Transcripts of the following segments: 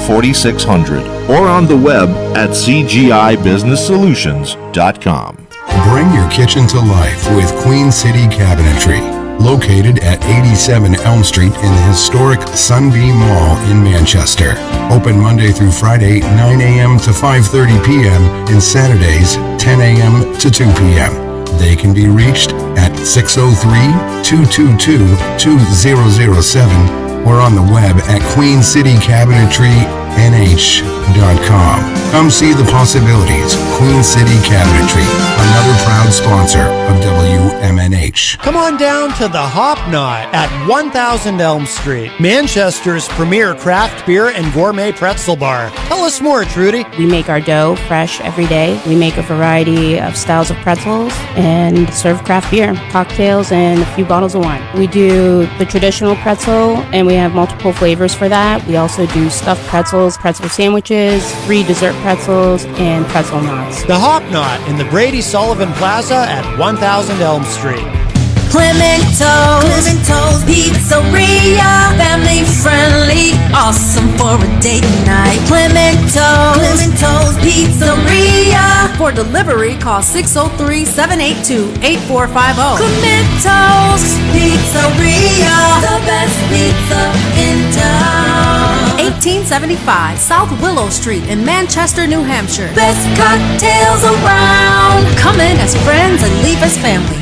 4600 or on the web at cgibusinesssolutions.com. Bring your kitchen to life with Queen City Cabinetry, located at 87 Elm Street in the historic Sunbeam Mall in Manchester. Open Monday through Friday, 9 a.m. to 5:30 p.m. and Saturdays, 10 a.m. to 2 p.m. They can be reached at 603-222-2007 or on the web at queencitycabinetrynh.com. Come see the possibilities. Queen City Cabinetry, another proud sponsor of WMNH. Come on down to the Hop Knot at 1000 Elm Street, Manchester's premier craft beer and gourmet pretzel bar. Tell us more, Trudy. We make our dough fresh every day. We make a variety of styles of pretzels and serve craft beer, cocktails, and a few bottles of wine. We do the traditional pretzel, and we have multiple flavors for that. We also do stuffed pretzels, pretzel sandwiches, free dessert pretzels, and pretzel knots. The Hop Knot in the Brady Sullivan Plaza at 1000 Elm Street. Clemento's Pizzeria, family friendly, awesome for a date night. Clemento's Pizzeria. For delivery, call 603-782-8450. Clemento's Pizzeria, the best pizza in town. 1875 South Willow Street in Manchester, New Hampshire. Best cocktails around. Come in as friends and leave as family.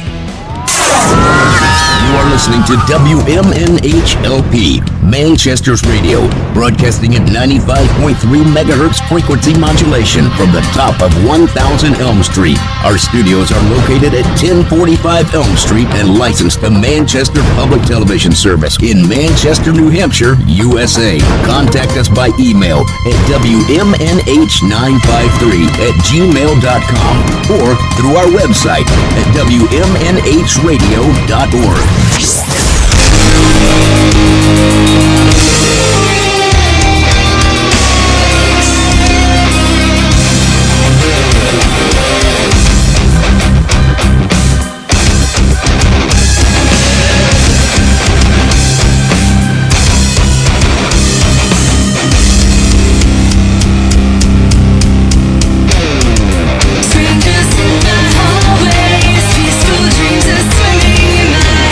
You are listening to WMNH-LP, Manchester's radio, broadcasting at 95.3 megahertz frequency modulation from the top of 1000 Elm Street. Our studios are located at 1045 Elm Street and licensed to Manchester Public Television Service in Manchester, New Hampshire, USA. Contact us by email at WMNH953@gmail.com or through our website at WMNHradio.org. Strangers in the hallways, peaceful dreams are swimming in my head.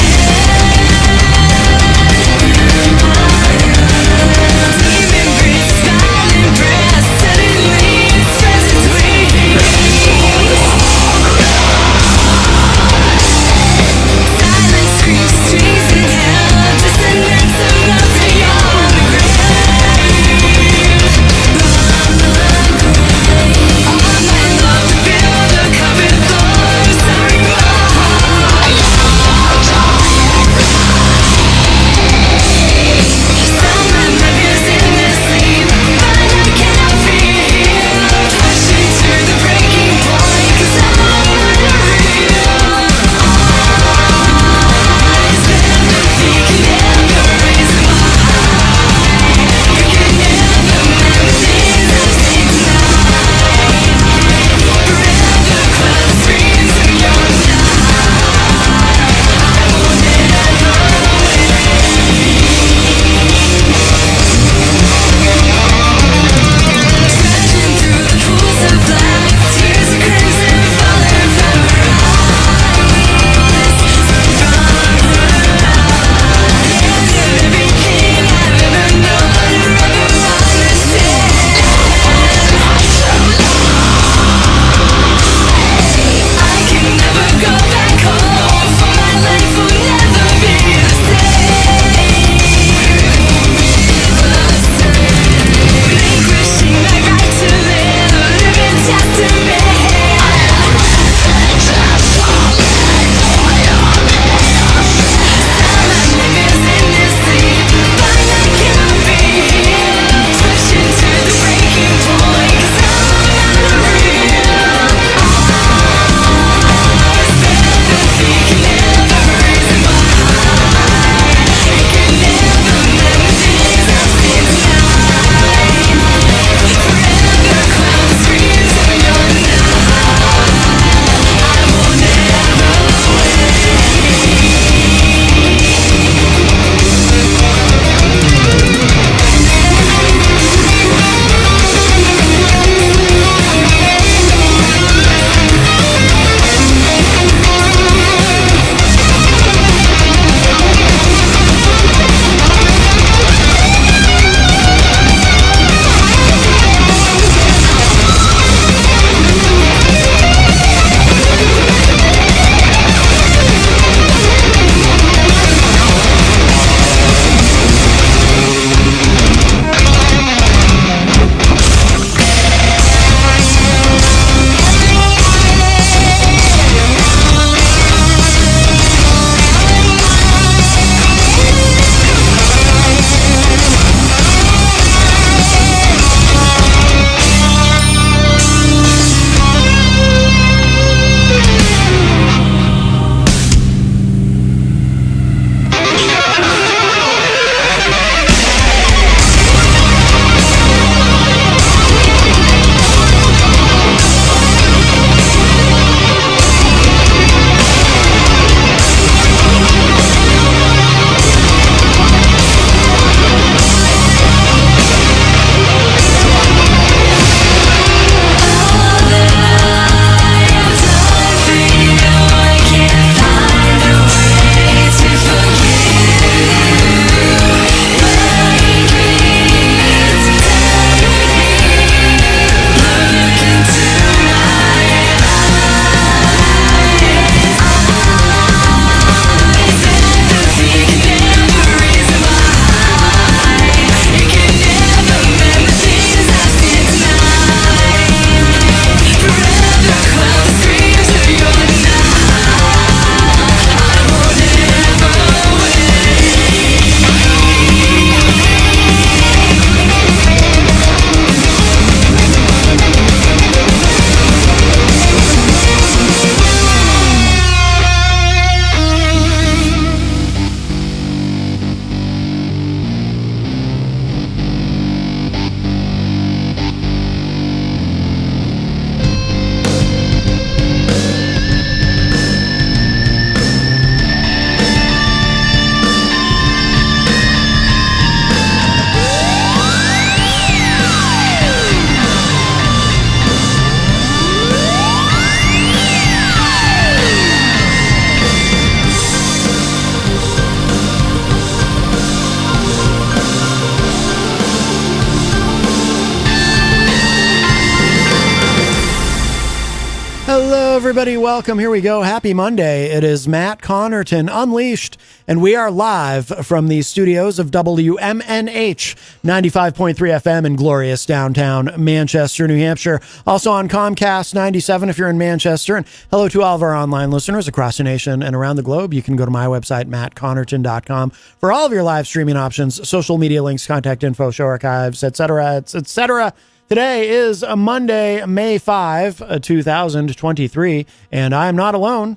everybody, welcome. Here we go. Happy Monday. It is Matt Connarton Unleashed, and we are live from the studios of WMNH 95.3 FM in glorious downtown Manchester, New Hampshire. Also on Comcast 97 if you're in Manchester. And hello to all of our online listeners across the nation and around the globe. You can go to my website, mattconnerton.com, for all of your live streaming options, social media links, contact info, show archives, etc., etc. Today is a Monday, May 5, 2023, and I'm not alone.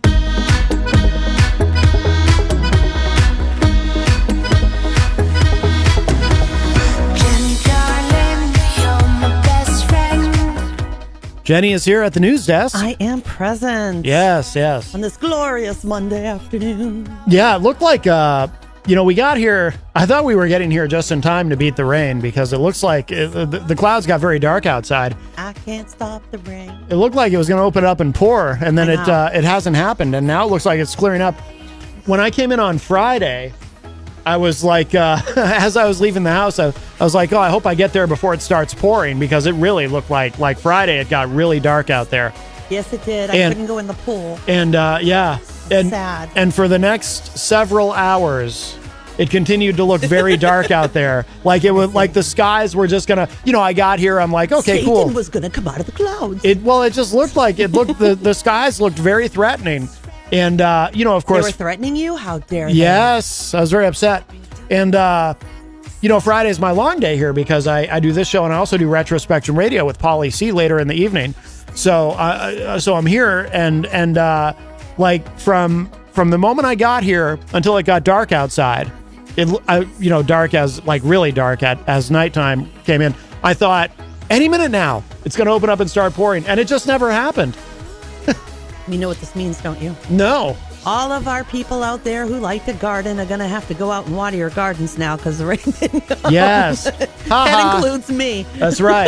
Jenny is here at the news desk. I am present. Yes, yes. On this glorious Monday afternoon. Yeah, it looked like, we got here. I thought we were getting here just in time to beat the rain because it looks like the clouds got very dark outside. I can't stop the rain. It looked like it was going to open up and pour, and then it hasn't happened, and now it looks like it's clearing up. When I came in on Friday, I was like, as I was leaving the house, I was like, oh, I hope I get there before it starts pouring, because it really looked like Friday it got really dark out there. Yes, it did. I couldn't go in the pool. And sad. And for the next several hours, it continued to look very dark out there. Like it was like the skies were just gonna. I got here. I'm like, okay, Satan cool. was gonna come out of the clouds. It just looked like the skies looked very threatening, and of course they were threatening you. How dare they? Yes, I was very upset, and Friday is my long day here because I do this show and I also do Retrospectrum Radio with Pauly C later in the evening. So I'm here and like from the moment I got here until it got dark outside, dark as like really dark as nighttime came in, I thought any minute now it's going to open up and start pouring, and it just never happened. You know what this means, don't you? No. All of our people out there who like to garden are going to have to go out and water your gardens now because the rain didn't come. Yes. That includes me. That's right.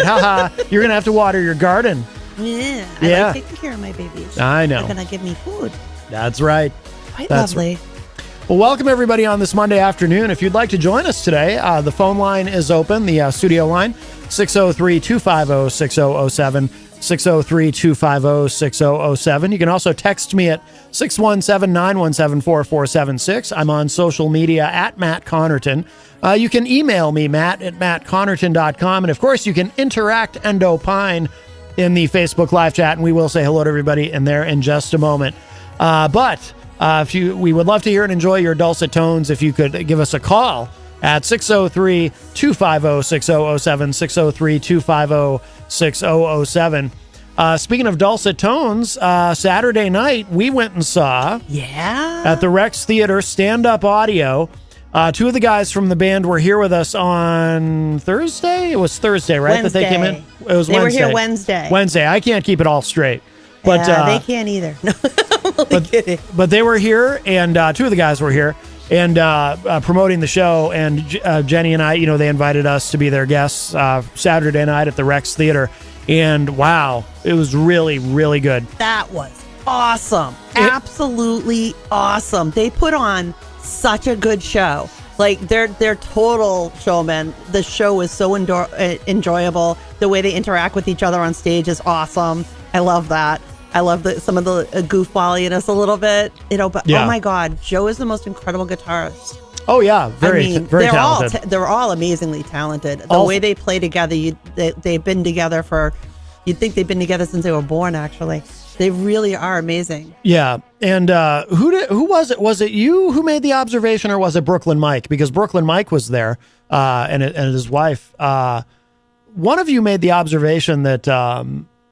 You're going to have to water your garden. Yeah. I like taking care of my babies. I know. They're going to give me food. That's right. Quite lovely. Well, welcome everybody on this Monday afternoon. If you'd like to join us today, the phone line is open, the studio line, 603-250-6007, 603-250-6007. You can also text me at 617-917-4476. I'm on social media at Matt Connarton. You can email me, matt@mattconnerton.com. And of course, you can interact and opine in the Facebook live chat, and we will say hello to everybody in there in just a moment. We would love to hear and enjoy your dulcet tones. If you could give us a call at 603-250-6007, 603-250-6007. Speaking of dulcet tones, Saturday night we went and saw at the Rex Theater stand-up audio. Two of the guys from the band were here with us on Thursday. It was Thursday, right? Wednesday. That they came in. It was Wednesday. They were here Wednesday. Wednesday. I can't keep it all straight. But they can't either. No, I'm only kidding. But they were here, and two of the guys were here, and promoting the show. And Jenny and I, they invited us to be their guests Saturday night at the Rex Theater. And wow, it was really, really good. That was awesome. Absolutely awesome. They put on such a good show. Like they're total showmen. The show is so enjoyable. The way they interact with each other on stage is awesome. I love that. I love some of the goofballiness a little bit, but Oh my God, Joe is the most incredible guitarist. Oh yeah, very talented. They're all amazingly talented. The way they play together, they've been together you'd think they've been together since they were born. Actually, they really are amazing. Yeah, and who was it? Was it you who made the observation, or was it Brooklyn Mike? Because Brooklyn Mike was there, and his wife. One of you made the observation that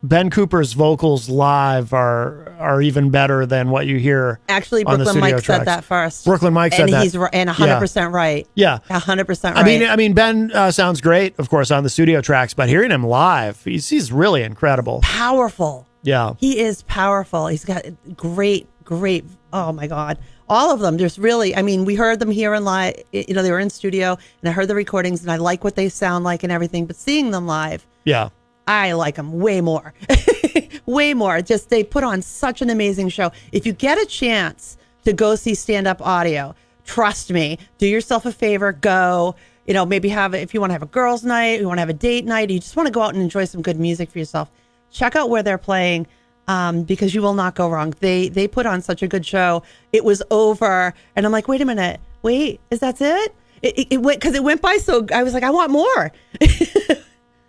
Ben Cooper's vocals live are even better than what you hear. Actually, on Brooklyn Mike said that first. Brooklyn Mike said that, and he's 100% right. Yeah, 100% right. I mean, Ben sounds great, of course, on the studio tracks, but hearing him live, he's really incredible. Powerful. Yeah, he is powerful. He's got great. Oh my God, all of them. There's really. I mean, we heard them here in live. They were in studio, and I heard the recordings, and I like what they sound like and everything. But seeing them live, yeah. I like them way more. Way more. Just they put on such an amazing show. If you get a chance to go see stand-up audio, trust me, do yourself a favor, go. Maybe if you want to have a girls' night, you want to have a date night, you just want to go out and enjoy some good music for yourself. Check out where they're playing. because you will not go wrong. They put on such a good show. It was over, and I'm like, wait a minute, is that it? It went, because it went by so. I was like, I want more.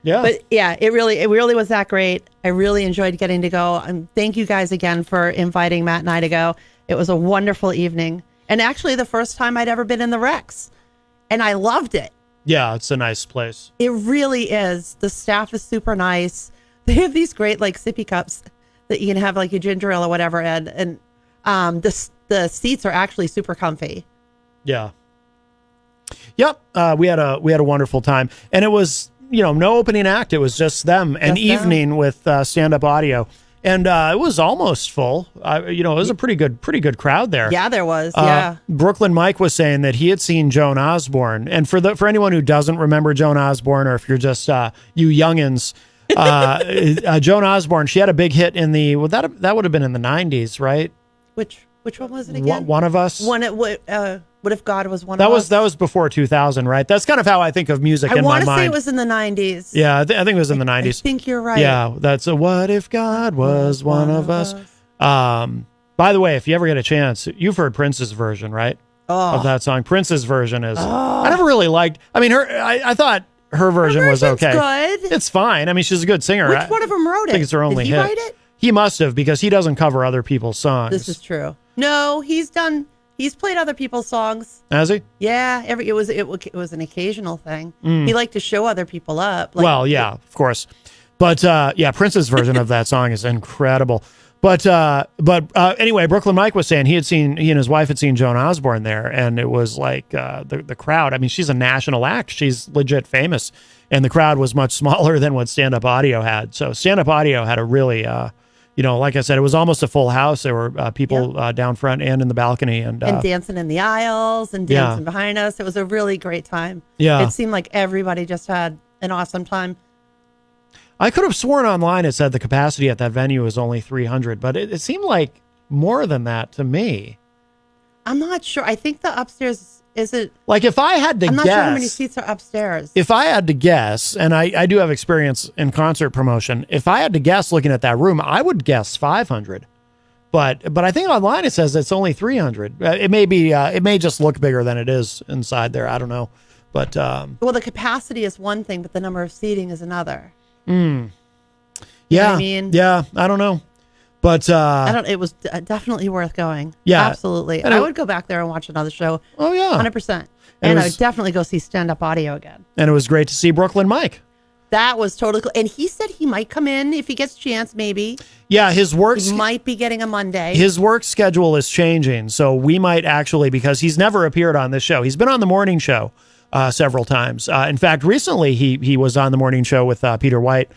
Yeah. But yeah, it really was that great. I really enjoyed getting to go. And thank you guys again for inviting Matt and I to go. It was a wonderful evening. And actually the first time I'd ever been in the Rex. And I loved it. Yeah, it's a nice place. It really is. The staff is super nice. They have these great like sippy cups that you can have like your ginger ale or whatever. And the seats are actually super comfy. Yeah. Yep. We had a wonderful time. And it was, no opening act. It was just them. An evening with stand-up audio. And it was almost full. It was a pretty good crowd there. Yeah, there was. Yeah. Brooklyn Mike was saying that he had seen Joan Osborne. And for anyone who doesn't remember Joan Osborne, or if you're just you youngins, Joan Osborne, she had a big hit in the, that would have been in the 90s, right? Which one was it again? One of Us. What if God was one that of was us? That was before 2000, right? That's kind of how I think of music in my mind. I want to say it was in the 90s. Yeah, I think it was in the 90s. I think you're right. Yeah, that's a what if God was one of us. By the way, if you ever get a chance, you've heard Prince's version, right? Of that song. Prince's version is, I never really liked, I thought her version was okay. Good. It's fine. I mean, she's a good singer. Which one of them wrote it? I think it's her only hit. Did he write it? He must have, because he doesn't cover other people's songs. This is true. No, he's played other people's songs. Has he? Yeah, it was an occasional thing. He liked to show other people up. Well, yeah, of course. But Prince's version of that song is incredible. But anyway, Brooklyn Mike was saying he and his wife had seen Joan Osborne there, and it was like the crowd. I mean, she's a national act. She's legit famous, and the crowd was much smaller than what Stand Up Audio had. So Stand Up Audio had a really like I said, it was almost a full house. There were people down front and in the balcony. And dancing in the aisles and dancing behind us. It was a really great time. Yeah. It seemed like everybody just had an awesome time. I could have sworn online it said the capacity at that venue was only 300, but it seemed like more than that to me. I'm not sure. I think the upstairs isn't. Like if I had to guess. I'm not sure how many seats are upstairs. If I had to guess, and I do have experience in concert promotion, if I had to guess looking at that room, I would guess 500. But I think online it says it's only 300. It may just look bigger than it is inside there. I don't know. But well, the capacity is one thing, but the number of seating is another. Yeah. You know what I mean? Yeah, I don't know. But it was definitely worth going. Yeah. Absolutely. And I would go back there and watch another show. Oh, yeah. 100%. And I would definitely go see Stand Up Audio again. And it was great to see Brooklyn Mike. That was totally cool. And he said he might come in if he gets a chance, maybe. Yeah, he might be getting a Monday. His work schedule is changing. So we might actually, because he's never appeared on this show. He's been on the morning show several times. In fact, recently he was on the morning show with Peter White.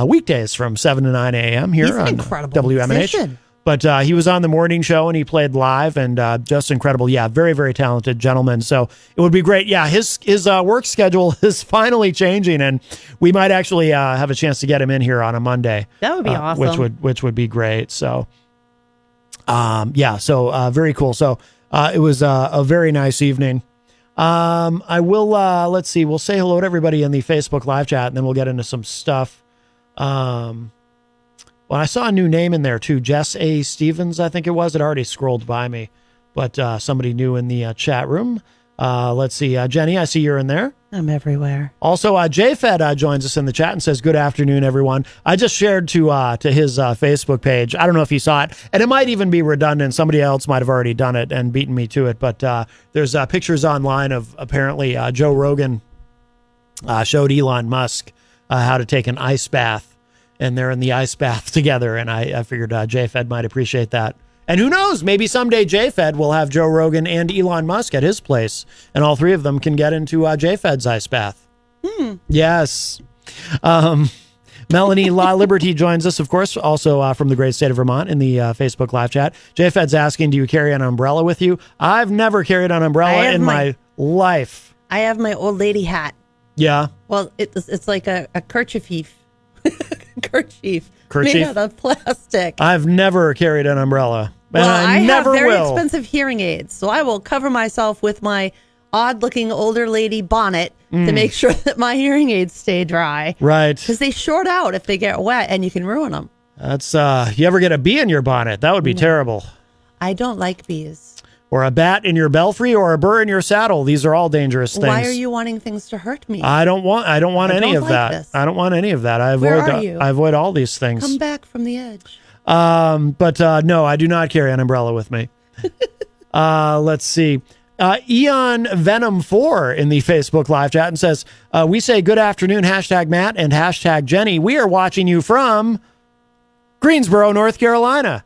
Weekdays from 7 to 9 a.m. here on WMNH. Musician. But he was on the morning show and he played live and just incredible. Yeah, very, very talented gentleman. So it would be great. Yeah, his work schedule is finally changing and we might actually have a chance to get him in here on a Monday. That would be awesome. Which would be great. So, very cool. So it was a very nice evening. I will, let's see, we'll say hello to everybody in the Facebook live chat and then we'll get into some stuff. Well, I saw a new name in there too. Jess A. Stevens, I think it was. It already scrolled by me, but somebody new in the chat room. Let's see. Jenny, I see you're in there. I'm everywhere. Also, JFed joins us in the chat and says, "Good afternoon, everyone." I just shared to his Facebook page. I don't know if you saw it, and it might even be redundant. Somebody else might have already done it and beaten me to it. But there's pictures online of apparently Joe Rogan showed Elon Musk how to take an ice bath, and they're in the ice bath together. And I figured JFed might appreciate that. And who knows, maybe someday JFed will have Joe Rogan and Elon Musk at his place, and all three of them can get into JFed's ice bath. Yes. Melanie La Liberty joins us, of course, also from the great state of Vermont in the Facebook live chat. JFed's asking, do you carry an umbrella with you? I've never carried an umbrella in my life. I have my old lady hat. Yeah. Well, it's like a kerchief. Kerchief. Kerchief? Made out of plastic. I've never carried an umbrella. Well, I never have very will. expensive hearing aids, so I will cover myself with my odd-looking older lady bonnet to make sure that my hearing aids stay dry. Right. Because they short out if they get wet, and you can ruin them. That's you ever get a bee in your bonnet? That would be terrible. I don't like bees. Or a bat in your belfry, or a burr in your saddle. These are all dangerous things. Why are you wanting things to hurt me? I don't want any of that. This. I don't want any of that. I avoid. Where are you? I avoid all these things. Come back from the edge. But no, I do not carry an umbrella with me. Let's see. Eon Venom 4 in the Facebook live chat and says, we say good afternoon, #Matt and #Jenny. We are watching you from Greensboro, North Carolina.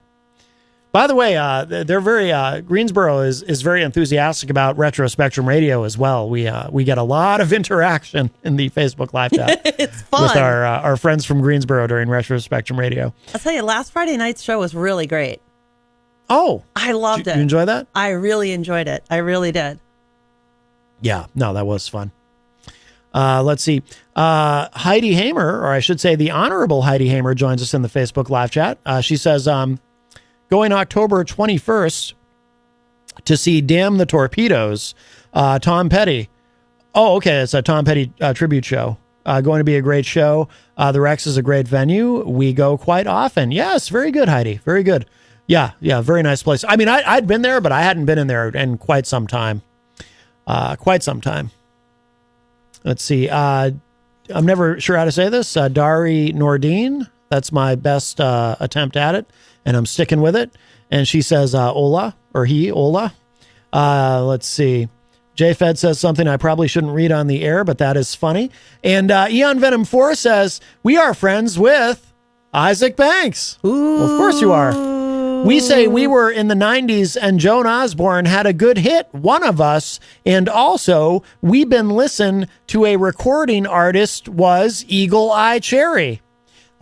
By the way, they're very Greensboro is very enthusiastic about Retro Spectrum Radio as well. We get a lot of interaction in the Facebook live chat. It's fun with our friends from Greensboro during Retro Spectrum Radio. I'll tell you, last Friday night's show was really great. Oh, I loved it. You enjoy that? I really enjoyed it. I really did. Yeah, no, that was fun. Let's see. Heidi Hamer, or I should say the Honorable Heidi Hamer, joins us in the Facebook live chat. She says, going October 21st to see Damn the Torpedoes, Tom Petty. Oh, okay. It's a Tom Petty tribute show. Going to be a great show. The Rex is a great venue. We go quite often. Yes, very good, Heidi. Very good. Yeah, very nice place. I mean, I'd been there, but I hadn't been in there in quite some time. Let's see. I'm never sure how to say this. Dari Nordine. That's my best attempt at it, and I'm sticking with it. And she says, Ola, or he, Ola. Let's see. JFed says something I probably shouldn't read on the air, but that is funny. And Eon Venom 4 says, we are friends with Isaac Banks. Ooh. Well, of course you are. We say we were in the 90s and Joan Osborne had a good hit, one of us. And also, we've been listening to a recording artist was Eagle Eye Cherry.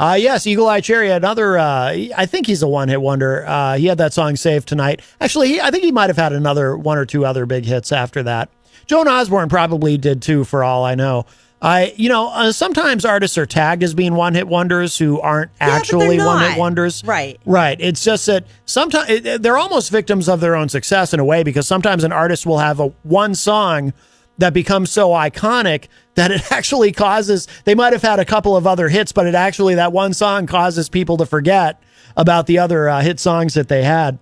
Yes, Eagle Eye Cherry, another, I think he's a one-hit wonder. He had that song Save Tonight. Actually, I think he might have had another one or two other big hits after that. Joan Osborne probably did too, for all I know. Sometimes artists are tagged as being one-hit wonders who aren't actually one-hit wonders. Right. Right. It's just that sometimes they're almost victims of their own success in a way, because sometimes an artist will have one song that becomes so iconic that it actually causes, they might have had a couple of other hits, but that one song causes people to forget about the other hit songs that they had.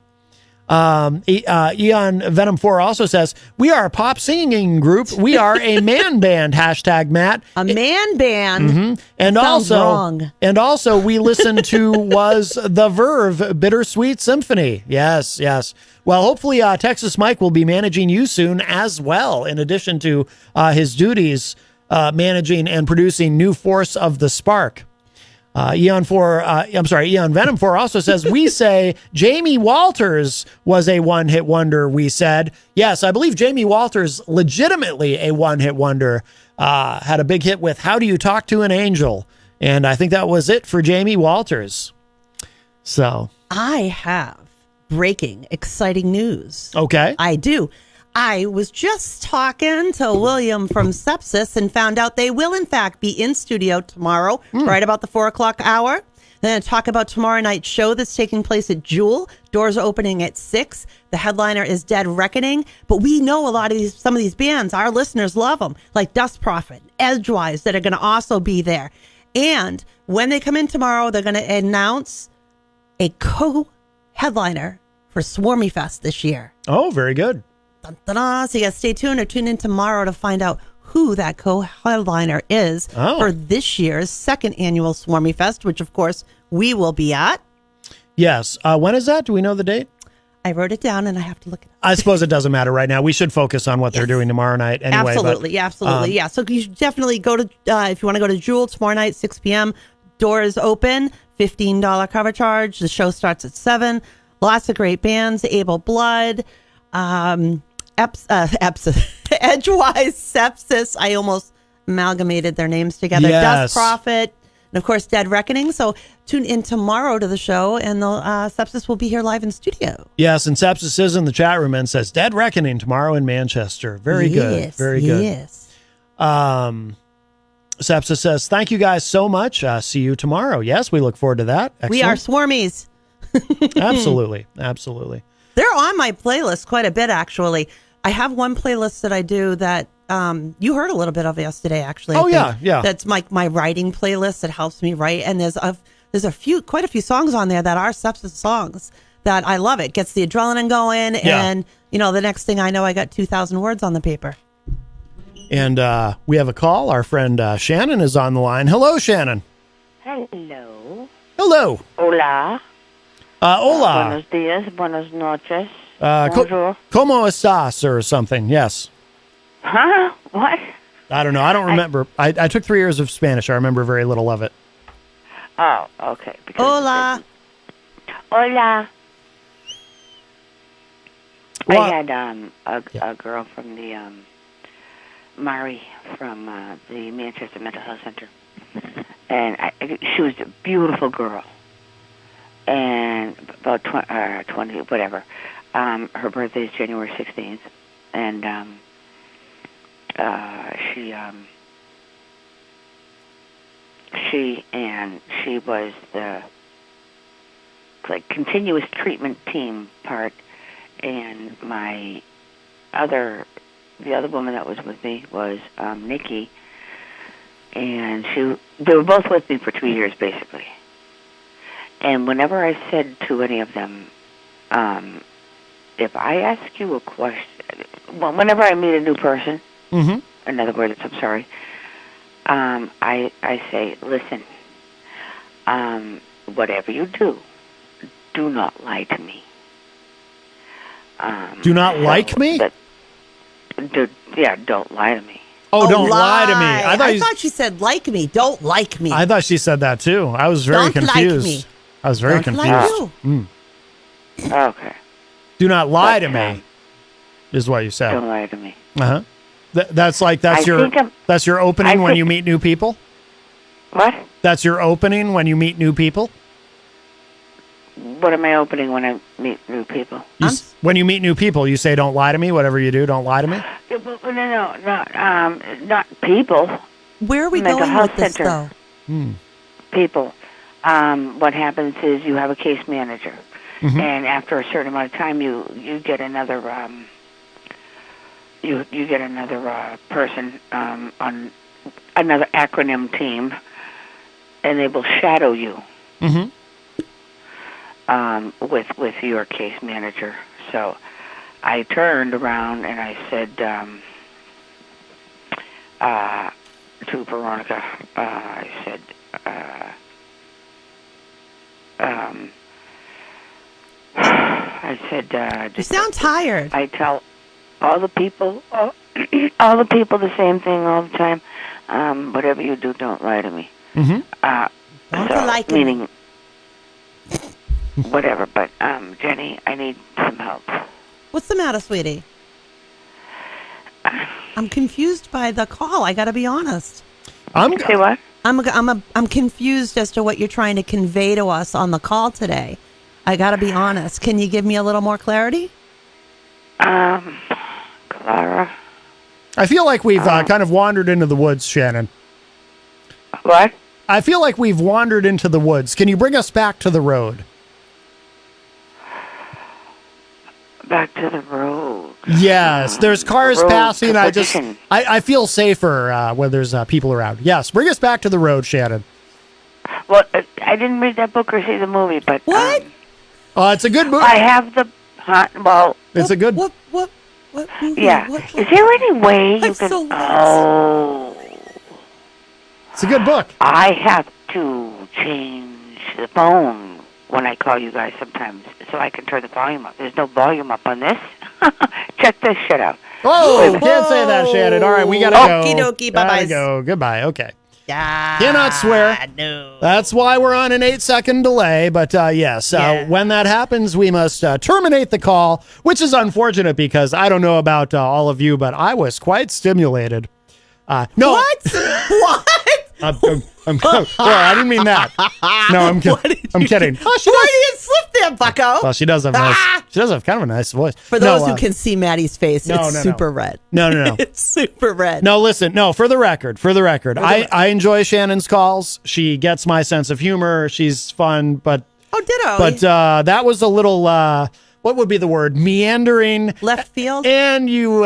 Eon Venom 4 also says, we are a pop singing group. We are a man band, #Matt. A man band? Mm-hmm. And also we listened to was The Verve, Bittersweet Symphony. Yes. Well, hopefully Texas Mike will be managing you soon as well, in addition to his duties managing and producing New Force of the Spark. Eon Venom 4 also says, we say Jamie Walters was a one-hit wonder, we said. Yes, I believe Jamie Walters, legitimately a one-hit wonder, had a big hit with How Do You Talk to an Angel? And I think that was it for Jamie Walters. So I have breaking, exciting news. Okay. I do. I was just talking to William from Sepsis and found out they will, in fact, be in studio tomorrow, right about the 4:00 hour. Then talk about tomorrow night's show that's taking place at Jewel. Doors are opening at 6. The headliner is Dead Reckoning. But we know some of these bands, our listeners love them, like Dust Prophet, Edgewise, that are going to also be there. And when they come in tomorrow, they're going to announce a co-headliner for Swarmy Fest this year. Oh, very good. Dun, dun, dun. So you got to stay tuned or tune in tomorrow to find out who that co-headliner is for this year's second annual Swarmy Fest, which, of course, we will be at. Yes. When is that? Do we know the date? I wrote it down and I have to look it up. I suppose it doesn't matter right now. We should focus on what they're doing tomorrow night anyway. Absolutely. Yeah. So you should definitely go to, if you want to go to Jewel tomorrow night, 6 p.m., doors open, $15 cover charge. The show starts at 7. Lots of great bands, Able Blood, Edgewise, Sepsis. I almost amalgamated their names together. Yes. Dust Prophet, and of course, Dead Reckoning. So tune in tomorrow to the show, and the Sepsis will be here live in studio. Yes, and Sepsis is in the chat room and says Dead Reckoning tomorrow in Manchester. Very good. Very good. Yes. Sepsis says, thank you guys so much. See you tomorrow. Yes, we look forward to that. Excellent. We are Swarmies. Absolutely. They're on my playlist quite a bit, actually. I have one playlist that I do that you heard a little bit of yesterday, actually. Yeah. That's my writing playlist that helps me write. And there's there's quite a few songs on there that are substance songs that I love. It gets the adrenaline going, and the next thing I know, I got 2,000 words on the paper. And we have a call. Our friend Shannon is on the line. Hello, Shannon. Hello. Hello. Hola. Hola. Buenos dias. Buenas noches. Bonjour. ¿Cómo estás or something? Yes. Huh? What? I don't know. I don't remember. I took 3 years of Spanish. I remember very little of it. Oh, okay. Hola. Hola. Well, I had a girl from the Mari from the Manchester Mental Health Center, and she was a beautiful girl, and about 20, whatever. Her birthday is January 16th, and she was the continuous treatment team part, and the other woman that was with me was Nikki, and they were both with me for 2 years basically. And whenever I said to any of them, if I ask you a question, well, whenever I meet a new person, in other words, I'm sorry, I say, listen, whatever you do not lie to me. do not like me? Don't lie to me. Oh, don't lie to me. I thought she said like me. Don't like me. I thought she said that too. I was very Don't confused. like me. I was very Don't confused. like you. Okay. Do not lie to me, is what you said. Don't lie to me. Uh-huh. That's your opening when you meet new people? What? That's your opening when you meet new people? What am I opening when I meet new people? When you meet new people, you say, don't lie to me. Whatever you do, don't lie to me. No, not people. Where are we Mental going health with this, center. though? People. What happens is you have a case manager, and after a certain amount of time, you get another you get another person on another acronym team, and they will shadow you. With your case manager. So I turned around and I said to Veronica, I said, You sound tired. I tell all the people, all the people the same thing all the time. Whatever you do, don't lie to me. Don't lie to meaning. Whatever, but Jenny, I need some help. What's the matter, sweetie? I'm confused by the call. I got to be honest. Say what? I'm confused as to what you're trying to convey to us on the call today. I got to be honest. Can you give me a little more clarity? Clara. I feel like we've kind of wandered into the woods, Shannon. What? I feel like we've wandered into the woods. Can you bring us back to the road? Back to the road. Yes, there's cars road passing. position. I feel safer when there's people around. Yes, bring us back to the road, Shannon. Well, I didn't read that book or see the movie, but What? It's a good movie. I have the. Well, It's a good. What movie? yeah. What- Is there any way you I'm can? so lost. Oh, It's a good book. I have to change the phone when I call you guys sometimes, so I can turn the volume up. There's no volume up on this. Check this shit out. Oh, can't say that, Shannon. All right, we gotta go. Okie dokie, bye-bye. Gotta go. Goodbye. Okay. Yeah. Cannot swear. No. That's why we're on an 8-second delay. But yes, when that happens, we must terminate the call, which is unfortunate because I don't know about all of you, but I was quite stimulated. No. What? What? I didn't mean that. No, I'm kidding. Oh, Why do you slip there, bucko? well, she does have kind of a nice voice. For those who can see Maddie's face, no, it's super red. No. It's super red. No, listen. No, for the record, I enjoy Shannon's calls. She gets my sense of humor. She's fun, but Oh, ditto. that was a little what would be the word? Meandering. Left field. And you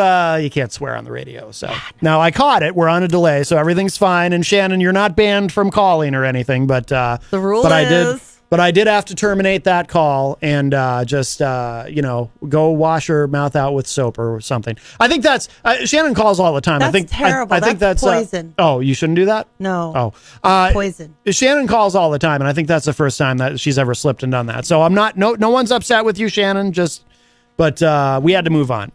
can't swear on the radio. So now I caught it. We're on a delay, so everything's fine. And Shannon, you're not banned from calling or anything, but the rule is. But I did have to terminate that call and just go wash her mouth out with soap or something. I think that's Shannon calls all the time. That's I think terrible. I think that's poison. Oh, you shouldn't do that? No. Oh, poison. Shannon calls all the time, and I think that's the first time that she's ever slipped and done that. So I'm not. No one's upset with you, Shannon. But we had to move on.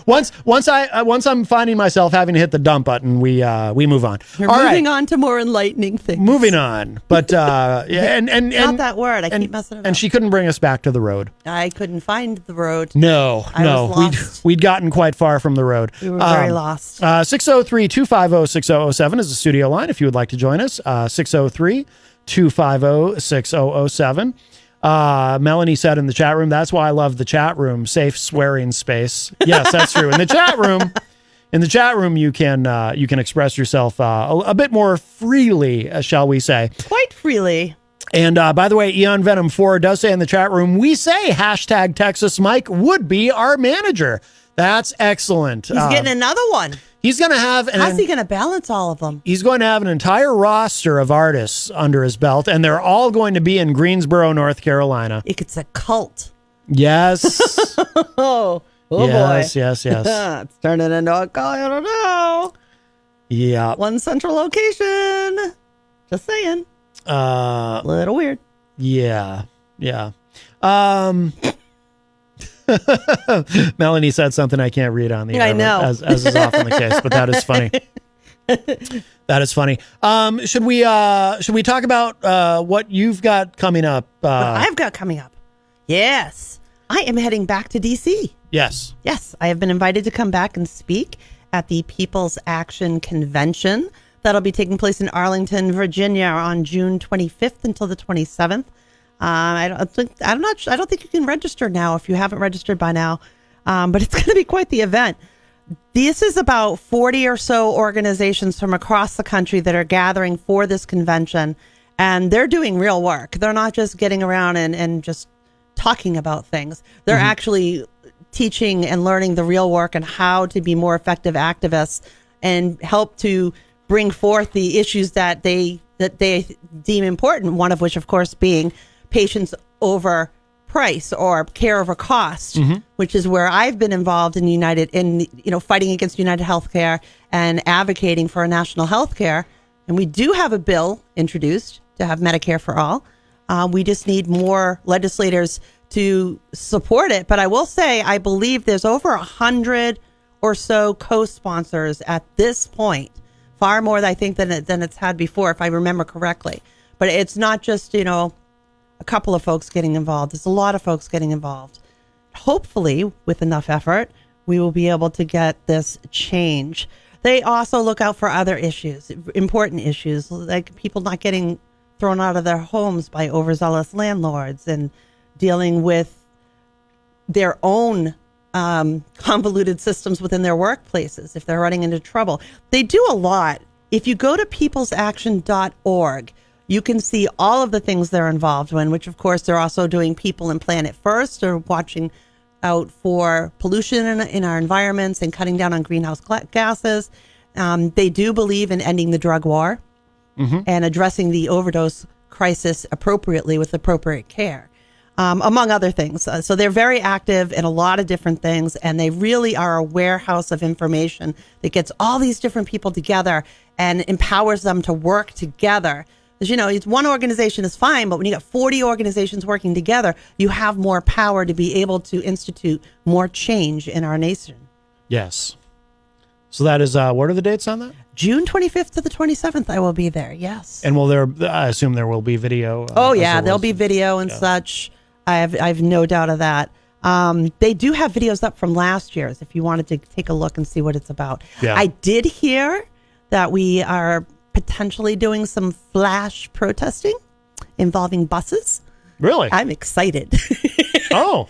Once I'm finding myself having to hit the dump button, we move on. We're moving on to more enlightening things. Moving on, but and not that word. I keep messing it up. And she couldn't bring us back to the road. I couldn't find the road. No, I was lost. We'd gotten quite far from the road. We were very lost. 603-250-6007 is the studio line if you would like to join us. 603-250-6007. Melanie said in the chat room, that's why I love the chat room, safe swearing space. Yes, that's true. In the chat room, you can express yourself a bit more freely, shall we say? Quite freely. And by the way, Eon Venom 4 does say in the chat room, we say hashtag Texas Mike would be our manager. That's excellent. He's getting another one. He's going to have... How's he going to balance all of them? He's going to have an entire roster of artists under his belt, and they're all going to be in Greensboro, North Carolina. It's a cult. Yes. Oh yes, boy. Yes. It's turning into a cult. I don't know. Yeah. One central location. Just saying. A little weird. Yeah. Melanie said something I can't read on the air. I know. As is often the case, but that is funny. That is funny. Should we talk about what you've got coming up? What I've got coming up. Yes. I am heading back to DC. Yes. Yes. I have been invited to come back and speak at the People's Action Convention. That'll be taking place in Arlington, Virginia on June 25th until the 27th. I don't think you can register now if you haven't registered by now, but it's going to be quite the event. This is about 40 or so organizations from across the country that are gathering for this convention, and they're doing real work. They're not just getting around and just talking about things. They're actually teaching and learning the real work and how to be more effective activists and help to bring forth the issues that they deem important, one of which, of course, being patients over price or care over cost, which is where I've been involved in fighting against United Healthcare and advocating for a national health care. And we do have a bill introduced to have Medicare for all. We just need more legislators to support it. But I will say, I believe there's over 100 or so co-sponsors at this point, far more than I think than it's had before, if I remember correctly. But it's not just, a couple of folks getting involved. There's a lot of folks getting involved. Hopefully, with enough effort, we will be able to get this change. They also look out for other issues, important issues, like people not getting thrown out of their homes by overzealous landlords and dealing with their own convoluted systems within their workplaces if they're running into trouble. They do a lot. If you go to peoplesaction.org, you can see all of the things they're involved in, which, of course, they're also doing People and Planet First. They're watching out for pollution in our environments and cutting down on greenhouse gases. They do believe in ending the drug war and addressing the overdose crisis appropriately with appropriate care, among other things. So they're very active in a lot of different things, and they really are a warehouse of information that gets all these different people together and empowers them to work together. Because, it's one organization is fine, but when you got 40 organizations working together, you have more power to be able to institute more change in our nation. Yes. So that is, what are the dates on that? June 25th to the 27th, I will be there, yes. And I assume there will be video. There'll be video and such. I have no doubt of that. They do have videos up from last year's if you wanted to take a look and see what it's about. Yeah. I did hear that we are potentially doing some flash protesting involving buses. Really? I'm excited. Oh.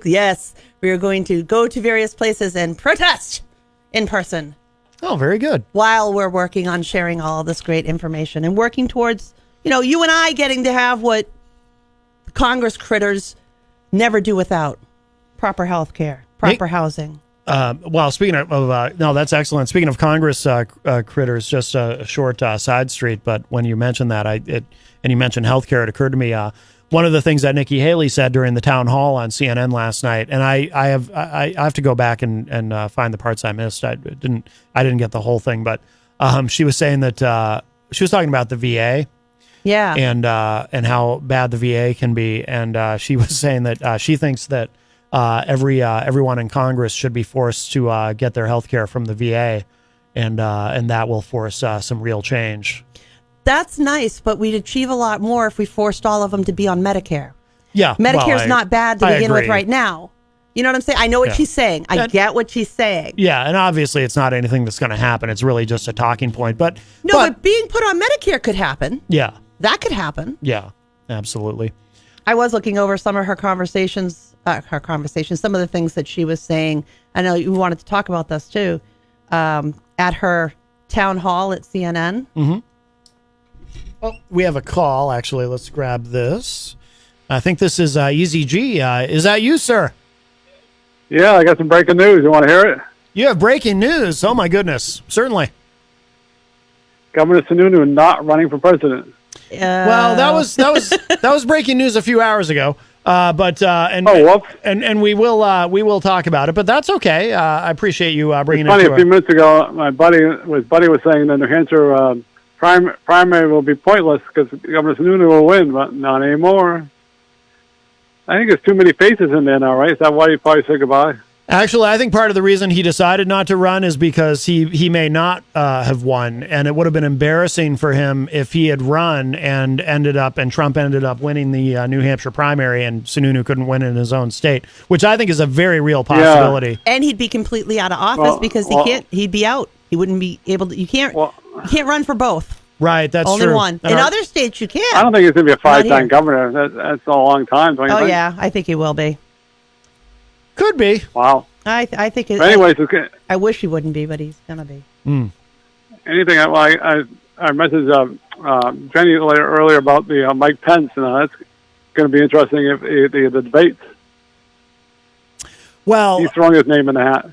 Yes. We are going to go to various places and protest in person. Oh, very good. While we're working on sharing all of this great information and working towards, you and I getting to have what Congress critters never do without proper health care, proper housing. Well, speaking of no, that's excellent. Speaking of Congress critters, just a short side street. But when you mentioned that, and you mentioned healthcare, it occurred to me one of the things that Nikki Haley said during the town hall on CNN last night, and I have to go back and find the parts I missed. I didn't get the whole thing, but she was saying that she was talking about the VA. Yeah. And how bad the VA can be. And she was saying that she thinks that everyone in Congress should be forced to get their health care from the VA. And that will force some real change. That's nice, but we'd achieve a lot more if we forced all of them to be on Medicare. Yeah. Medicare's not bad to begin with agree. right now. You know what I'm saying? I know what she's saying. I get what she's saying. Yeah, and obviously it's not anything that's going to happen. It's really just a talking point. But being put on Medicare could happen. Yeah. That could happen. Yeah, absolutely. I was looking over some of her conversations, some of the things that she was saying. I know you wanted to talk about this too, at her town hall at CNN. Mm-hmm. Oh, we have a call, actually. Let's grab this. I think this is Eazy-G. Is that you, sir? Yeah, I got some breaking news. You want to hear it? You have breaking news. Oh, my goodness. Certainly. Governor Sununu not running for president. Well, that was breaking news a few hours ago. And we will talk about it, but that's okay. I appreciate you bringing it. It's funny. A few minutes ago, my buddy was saying that New Hampshire primary will be pointless because Governor Sununu will win, but not anymore. I think there's too many faces in there now, right? Is that why you probably said goodbye? Actually, I think part of the reason he decided not to run is because he may not have won, and it would have been embarrassing for him if he had run and Trump ended up winning the New Hampshire primary, and Sununu couldn't win in his own state, which I think is a very real possibility. Yeah. And he'd be completely out of office because he'd be out. He wouldn't be able to. You can't run for both. Right, that's only true. one. In other states, you can. I don't think he's going to be a 5-time governor. That's a long time. Don't you think? Yeah, I think he will be. Could be. Wow. I think. Anyways, I wish he wouldn't be, but he's going to be. Anything. I messaged Jenny earlier about the Mike Pence, and that's going to be interesting if the debates. Well, he's throwing his name in the hat.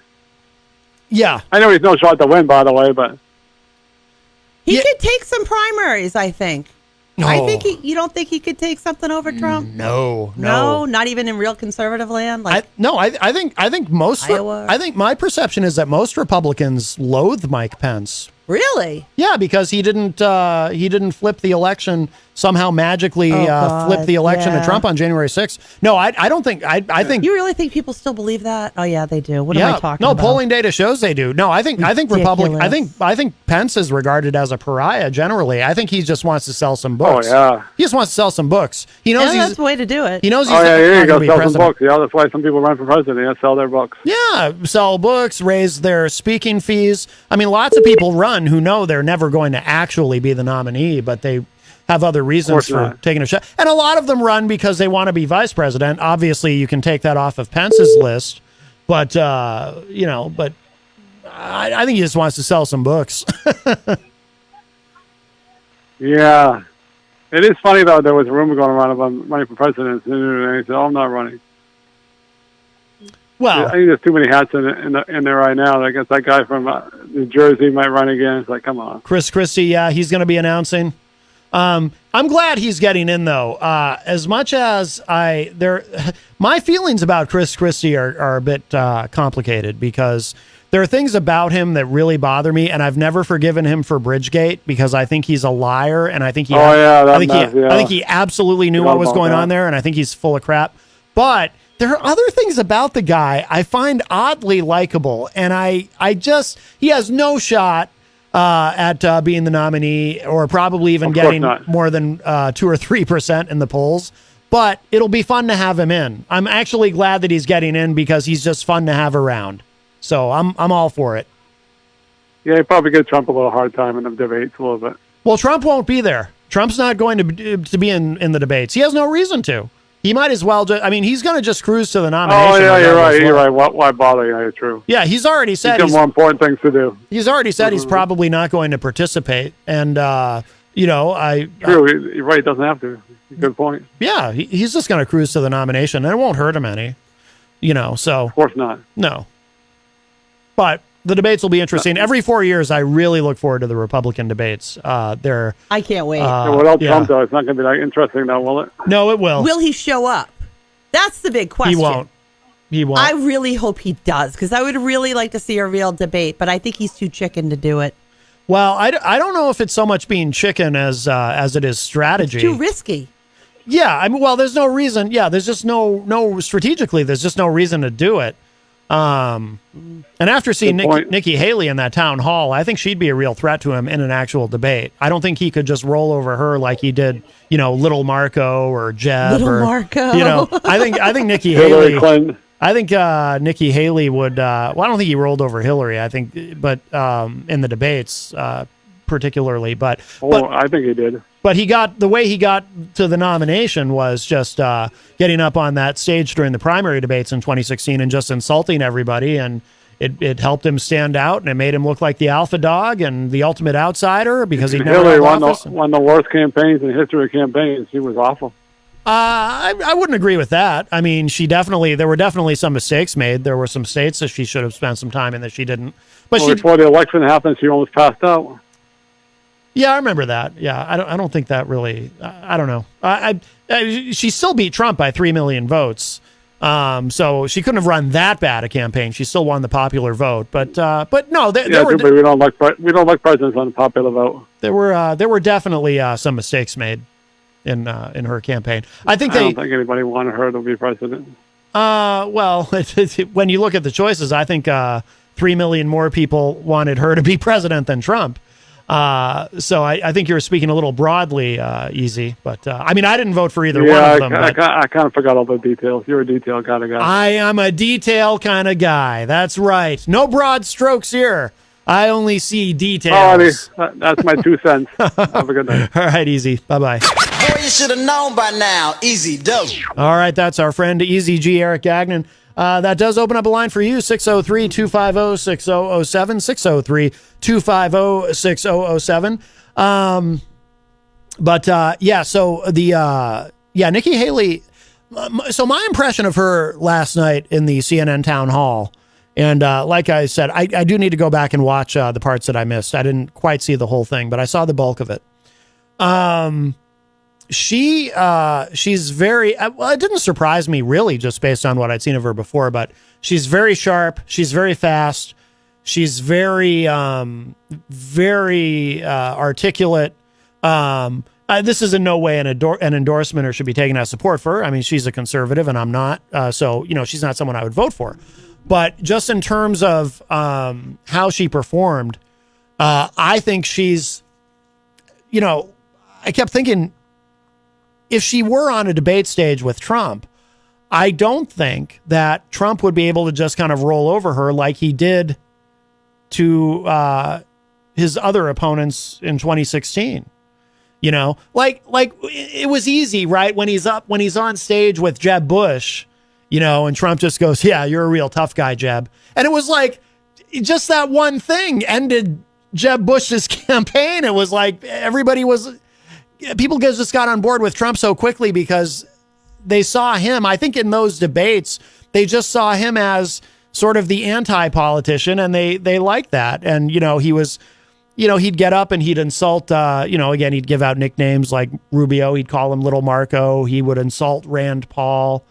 Yeah, I know he's no shot to win, by the way, but he could take some primaries. I think. No. I think you don't think he could take something over Trump? No, not even in real conservative land. I think most. Iowa. I think my perception is that most Republicans loathe Mike Pence. Really? Yeah, because he didn't flip the election, somehow magically flip the election to Trump on January 6th. No, I don't think. I think. You really think people still believe that? Oh yeah, they do. What am I talking about? No, polling data shows they do. No, I think Pence is regarded as a pariah generally. I think he just wants to sell some books. Oh yeah. He just wants to sell some books. He knows that's the way to do it. He knows. Here you go, sell some books. Yeah, that's why some people run for president. Yeah, sell their books. Yeah, sell books, raise their speaking fees. I mean, lots of people run who know they're never going to actually be the nominee, but they have other reasons for taking a shot. And a lot of them run because they want to be vice president. Obviously, you can take that off of Pence's list, but I think he just wants to sell some books. Yeah. It is funny, though, there was a rumor going around about running for president, and he said, I'm not running. Well, I think there's too many hats in there right now. I guess that guy from New Jersey might run again. It's like, come on. Chris Christie, yeah, he's going to be announcing. I'm glad he's getting in, though. As much as my feelings about Chris Christie are a bit complicated because there are things about him that really bother me, and I've never forgiven him for Bridgegate because I think he's a liar, and I think he absolutely knew what was going on there, and I think he's full of crap. But there are other things about the guy I find oddly likable, and he has no shot at being the nominee or probably even getting more than 2 or 3% in the polls. But it'll be fun to have him in. I'm actually glad that he's getting in because he's just fun to have around. So I'm all for it. Yeah, he probably give Trump a little hard time in the debates a little bit. Well, Trump won't be there. Trump's not going to be in the debates. He has no reason to. He might as well he's going to just cruise to the nomination. Oh, yeah, you're right. Why bother? Yeah, you're true. Yeah, he's already said he's got more important things to do. He's already said he's probably not going to participate. And, True, you're right. It doesn't have to. Good point. Yeah, he's just going to cruise to the nomination, and it won't hurt him any. So of course not. No. But the debates will be interesting. Every 4 years, I really look forward to the Republican debates. I can't wait. Without Trump, though, it's not going to be that interesting, now, will it? No, it will. Will he show up? That's the big question. He won't. I really hope he does, because I would really like to see a real debate, but I think he's too chicken to do it. Well, I don't know if it's so much being chicken as it is strategy. It's too risky. Yeah, there's no reason. Yeah, there's just no strategically. There's just no reason to do it. And after seeing Nikki Haley in that town hall, I think she'd be a real threat to him in an actual debate. I don't think he could just roll over her like he did, Little Marco or Jeb. Marco. I think Nikki Hillary Haley. Clinton. I think Nikki Haley would. I don't think he rolled over Hillary. I think, but in the debates, particularly. But I think he did. But the way he got to the nomination was just getting up on that stage during the primary debates in 2016 and just insulting everybody, and it helped him stand out, and it made him look like the alpha dog and the ultimate outsider because he never Hillary held office. won the worst campaigns in the history of campaigns. She was awful. I wouldn't agree with that. I mean, there were definitely some mistakes made. There were some states that she should have spent some time in that she didn't. But before the election happened, she almost passed out. Yeah, I remember that. Yeah, I don't think that really. I don't know. She still beat Trump by 3 million votes. So she couldn't have run that bad a campaign. She still won the popular vote. But no, but we don't like presidents on the popular vote. There were definitely some mistakes made in her campaign. I don't think anybody wanted her to be president. Well, when you look at the choices, I think 3 million more people wanted her to be president than Trump. So I think you're speaking a little broadly, Easy. But I didn't vote for either one of them. I kind of forgot all the details. You're a detail kind of guy. I am a detail kind of guy. That's right. No broad strokes here. I only see details. That's my 2 cents. Have a good night. All right, Easy. Bye-bye. Boy, you should have known by now. Easy dope. All right, that's our friend Eazy-G, Eric Gagnon. That does open up a line for you, 603-250-6007, 603-250-6007. Nikki Haley, so my impression of her last night in the CNN town hall, and like I said, I do need to go back and watch the parts that I missed. I didn't quite see the whole thing, but I saw the bulk of it. She's very, it didn't surprise me really just based on what I'd seen of her before, but she's very sharp. She's very fast. She's very articulate. This is in no way an endorsement or should be taken as support for her. I mean, she's a conservative and I'm not. So, she's not someone I would vote for. But just in terms of how she performed, I think she's, I kept thinking, if she were on a debate stage with Trump, I don't think that Trump would be able to just kind of roll over her like he did to his other opponents in 2016. Like it was easy, right? When he's on stage with Jeb Bush, and Trump just goes, "Yeah, you're a real tough guy, Jeb." And it was like just that one thing ended Jeb Bush's campaign. It was like people just got on board with Trump so quickly because they saw him. I think in those debates, they just saw him as sort of the anti-politician, and they liked that. And, he was, he'd get up and he'd insult, again, he'd give out nicknames like Rubio. He'd call him Little Marco. He would insult Rand Paul.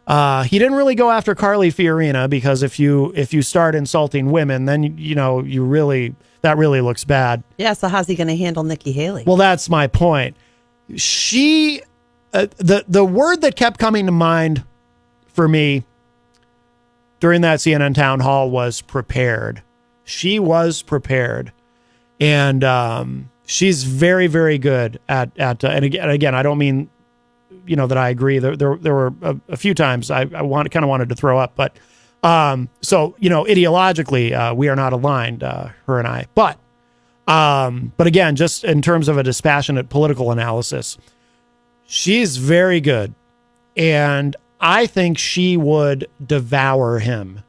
He didn't really go after Carly Fiorina because if you start insulting women, then, that really looks bad. Yeah, so how's he going to handle Nikki Haley? Well, that's my point. She, the word that kept coming to mind for me during that CNN town hall was prepared. She was prepared. And she's very, very good at and again, I don't mean, that I agree. There were a few times I kind of wanted to throw up, but ideologically, we are not aligned, her and I. But again, just in terms of a dispassionate political analysis, she's very good. And I think she would devour him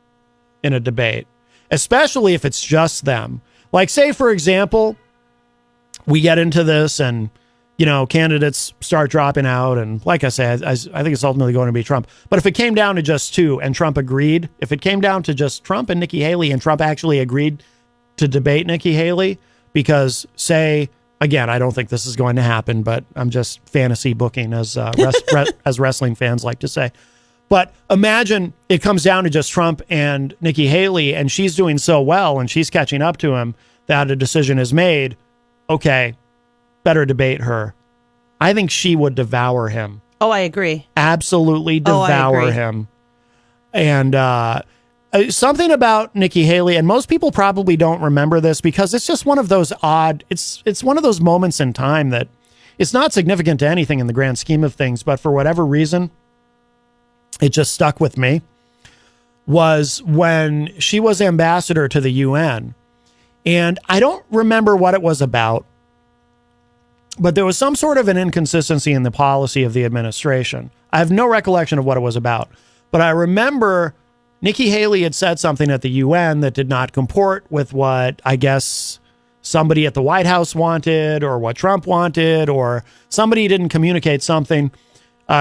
in a debate, especially if it's just them. Like, say, for example, we get into this and, candidates start dropping out. And like I said, I think it's ultimately going to be Trump. But if it came down to just two and Trump agreed, if it came down to just Trump and Nikki Haley and Trump actually agreed to debate Nikki Haley, because again, I don't think this is going to happen, but I'm just fantasy booking as as wrestling fans like to say. But imagine it comes down to just Trump and Nikki Haley, and she's doing so well and she's catching up to him that a decision is made. Okay, better debate her. I think she would devour him. Oh, I agree. Absolutely devour him. And something about Nikki Haley, and most people probably don't remember this because it's just one of those it's one of those moments in time that it's not significant to anything in the grand scheme of things, but for whatever reason, it just stuck with me, was when she was ambassador to the UN. And I don't remember what it was about, but there was some sort of an inconsistency in the policy of the administration. I have no recollection of what it was about, but I remember Nikki Haley had said something at the UN that did not comport with what I guess somebody at the White House wanted or what Trump wanted, or somebody didn't communicate something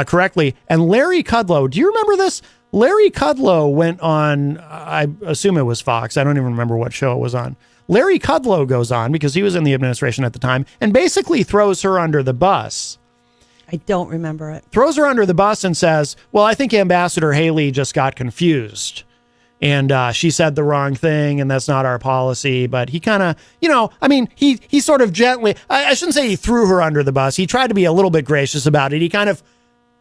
correctly. And Larry Kudlow, do you remember this? Larry Kudlow went on, I assume it was Fox. I don't even remember what show it was on. Larry Kudlow goes on because he was in the administration at the time and basically throws her under the bus. I don't remember it. Throws her under the bus and says, well, I think Ambassador Haley just got confused and she said the wrong thing and that's not our policy. But he kind of, he sort of gently, I shouldn't say he threw her under the bus. He tried to be a little bit gracious about it. He kind of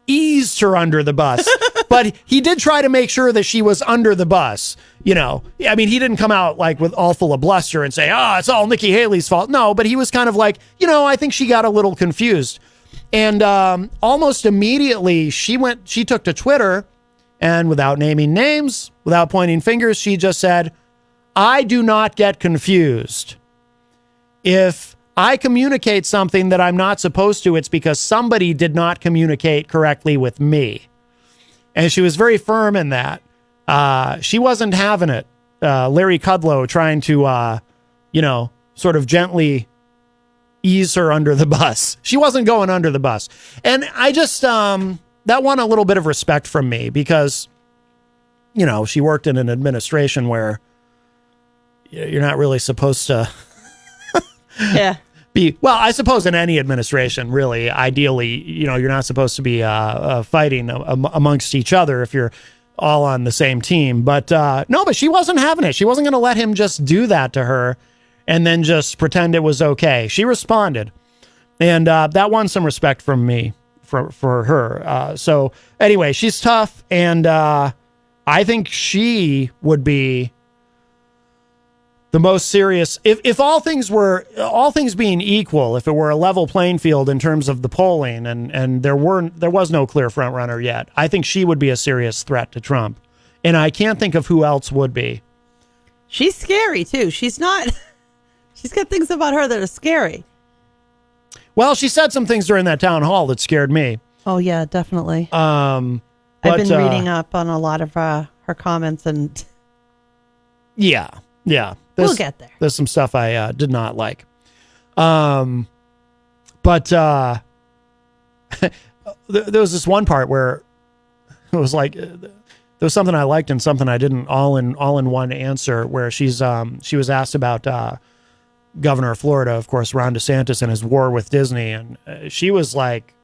eased her under the bus, but he did try to make sure that she was under the bus. He didn't come out like with all full of bluster and say, it's all Nikki Haley's fault. No, but he was kind of like, I think she got a little confused. And almost immediately she took to Twitter, and without naming names, without pointing fingers, she just said, I do not get confused. If I communicate something that I'm not supposed to, it's because somebody did not communicate correctly with me. And she was very firm in that. She wasn't having it. Larry Kudlow trying to, sort of gently ease her under the bus. She wasn't going under the bus. And I just, that won a little bit of respect from me because, she worked in an administration where you're not really supposed to yeah. Well, I suppose in any administration, really, ideally, you're not supposed to be fighting amongst each other if you're all on the same team. But no, but she wasn't having it. She wasn't going to let him just do that to her and then just pretend it was okay. She responded. And that won some respect from me for her. So anyway, she's tough. And I think she would be the most serious, if all things being equal, if it were a level playing field in terms of the polling and there was no clear front runner yet, I think she would be a serious threat to Trump. And I can't think of who else would be. She's scary too. She's got things about her that are scary. Well, she said some things during that town hall that scared me. Oh yeah, definitely. I've been reading up on a lot of her comments and yeah. We'll get there. There's some stuff I did not like. But there was this one part where it was like there was something I liked and something I didn't, all in one answer, where she was asked about Governor of Florida, of course, Ron DeSantis and his war with Disney, and she was like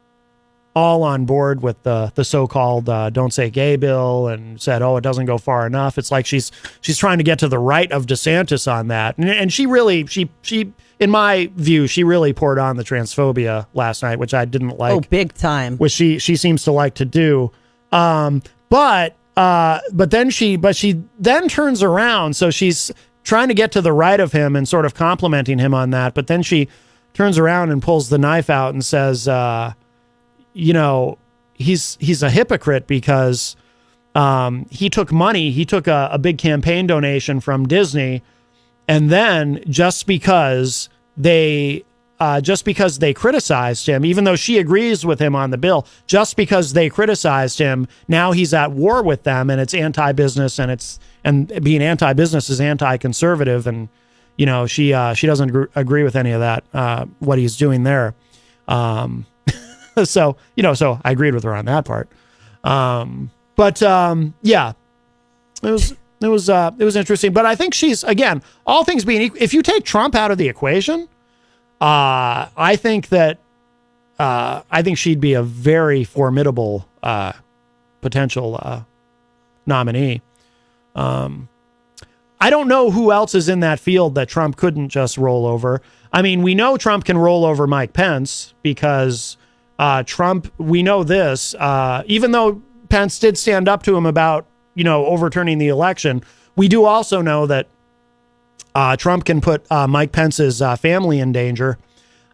all on board with the so-called Don't Say Gay bill and said, it doesn't go far enough. It's like she's trying to get to the right of DeSantis on that. And she really, in my view, she really poured on the transphobia last night, which I didn't like. Oh, big time. Which she seems to like to do. But then she then turns around. So she's trying to get to the right of him and sort of complimenting him on that. But then she turns around and pulls the knife out and says, he's a hypocrite because he took money. He took a big campaign donation from Disney. And then just because they criticized him, even though she agrees with him on the bill, just because they criticized him, now he's at war with them and it's anti-business and being anti-business is anti-conservative. And, she doesn't agree with any of that, what he's doing there. So I agreed with her on that part. Yeah, it was interesting. But I think she's, again, all things being equal, if you take Trump out of the equation, I think she'd be a very formidable potential nominee. I don't know who else is in that field that Trump couldn't just roll over. I mean, we know Trump can roll over Mike Pence because Trump, we know this, even though Pence did stand up to him about, overturning the election, we do also know that Trump can put Mike Pence's family in danger.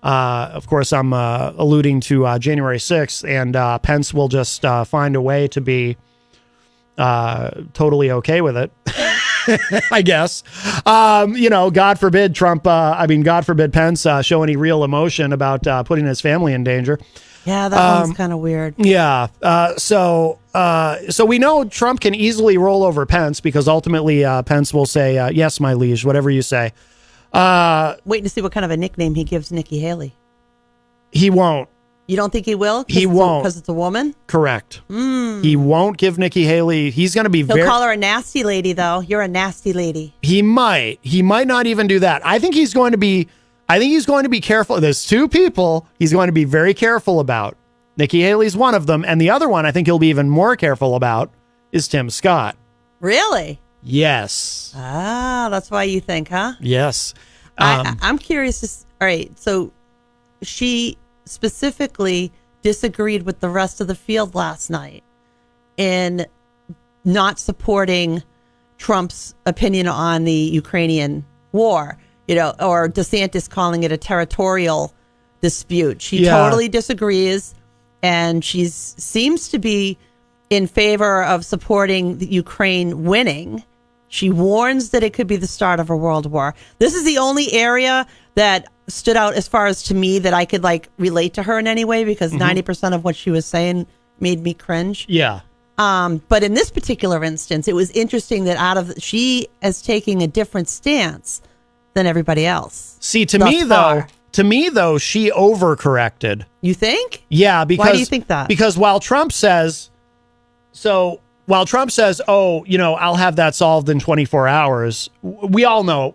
Of course, I'm alluding to January 6th, and Pence will just find a way to be totally okay with it. I guess. God forbid God forbid Pence show any real emotion about putting his family in danger. Yeah, that one's kind of weird. Yeah. So we know Trump can easily roll over Pence because ultimately Pence will say, yes, my liege, whatever you say. Waiting to see what kind of a nickname he gives Nikki Haley. He won't. You don't think he will? He won't. Because it's a woman? Correct. He won't give Nikki Haley. He's going to be He'll call her a nasty lady, though. You're a nasty lady. He might. He might not even do that. I think he's going to be careful. There's two people he's going to be very careful about. Nikki Haley's one of them. And the other one I think he'll be even more careful about is Tim Scott. Really? Yes. Ah, that's why you think, huh? Yes. I'm curious. All right. So she specifically disagreed with the rest of the field last night in not supporting Trump's opinion on the Ukrainian war, or DeSantis calling it a territorial dispute. She totally disagrees, and she seems to be in favor of supporting the Ukraine winning. She warns that it could be the start of a world war. This is the only area that stood out as far as to me that I could relate to her in any way, because 90% of what she was saying made me cringe. Yeah. But in this particular instance, it was interesting that she is taking a different stance than everybody else. See, to me though, she overcorrected. You think? Yeah, because why do you think that? Because while Trump says, oh, I'll have that solved in 24 hours, we all know,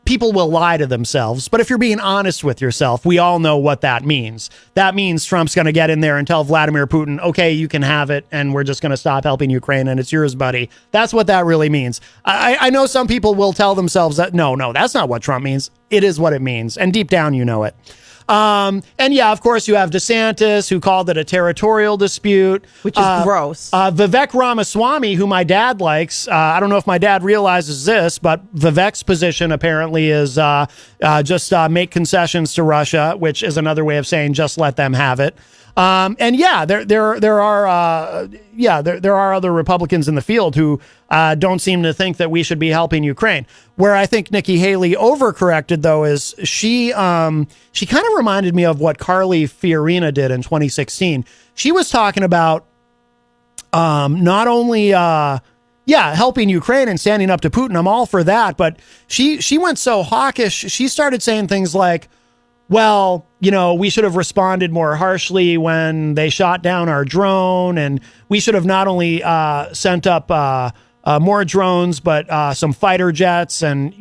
people will lie to themselves, but if you're being honest with yourself, we all know what that means. That means Trump's going to get in there and tell Vladimir Putin, okay, you can have it, and we're just going to stop helping Ukraine, and it's yours, buddy. That's what that really means. I know some people will tell themselves that, no, that's not what Trump means. It is what it means, and deep down, you know it. And yeah, of course, you have DeSantis, who called it a territorial dispute. Which is gross. Vivek Ramaswamy, who my dad likes. I don't know if my dad realizes this, but Vivek's position apparently is just make concessions to Russia, which is another way of saying just let them have it. And yeah, there are other Republicans in the field who don't seem to think that we should be helping Ukraine. Where I think Nikki Haley overcorrected, though, is she kind of reminded me of what Carly Fiorina did in 2016. She was talking about not only helping Ukraine and standing up to Putin. I'm all for that, but she went so hawkish. She started saying things like, well, we should have responded more harshly when they shot down our drone, and we should have not only sent up more drones, but some fighter jets. And,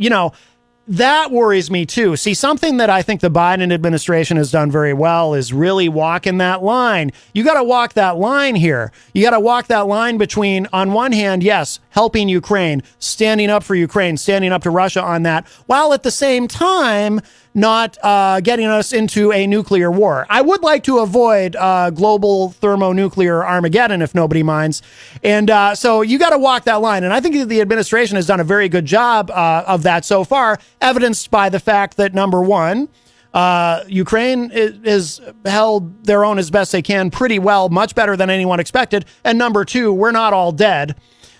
that worries me too. See, something that I think the Biden administration has done very well is really walking that line. You got to walk that line here. You got to walk that line between, on one hand, yes, helping Ukraine, standing up for Ukraine, standing up to Russia on that, while at the same time not getting us into a nuclear war. I would like to avoid global thermonuclear Armageddon, if nobody minds. And so you got to walk that line. And I think the administration has done a very good job of that so far, evidenced by the fact that, number one, Ukraine is held their own as best they can pretty well, much better than anyone expected. And number two, we're not all dead.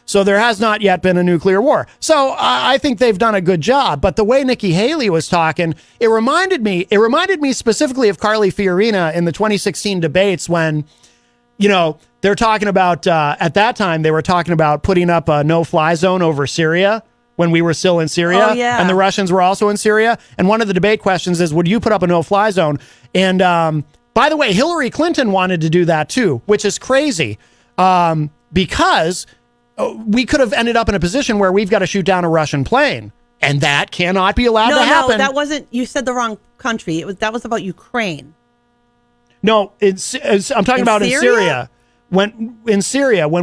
So there has not yet been a nuclear war. So I think they've done a good job. But the way Nikki Haley was talking, it reminded me specifically of Carly Fiorina in the 2016 debates when, they're talking about, at that time, they were talking about putting up a no-fly zone over Syria, when we were still in Syria. Oh, yeah. And the Russians were also in Syria. And one of the debate questions is, would you put up a no-fly zone? And by the way, Hillary Clinton wanted to do that too, which is crazy because we could have ended up in a position where we've got to shoot down a Russian plane. And that cannot be allowed to happen. No, that wasn't, you said the wrong country. That was about Ukraine. No, I'm talking about in Syria. When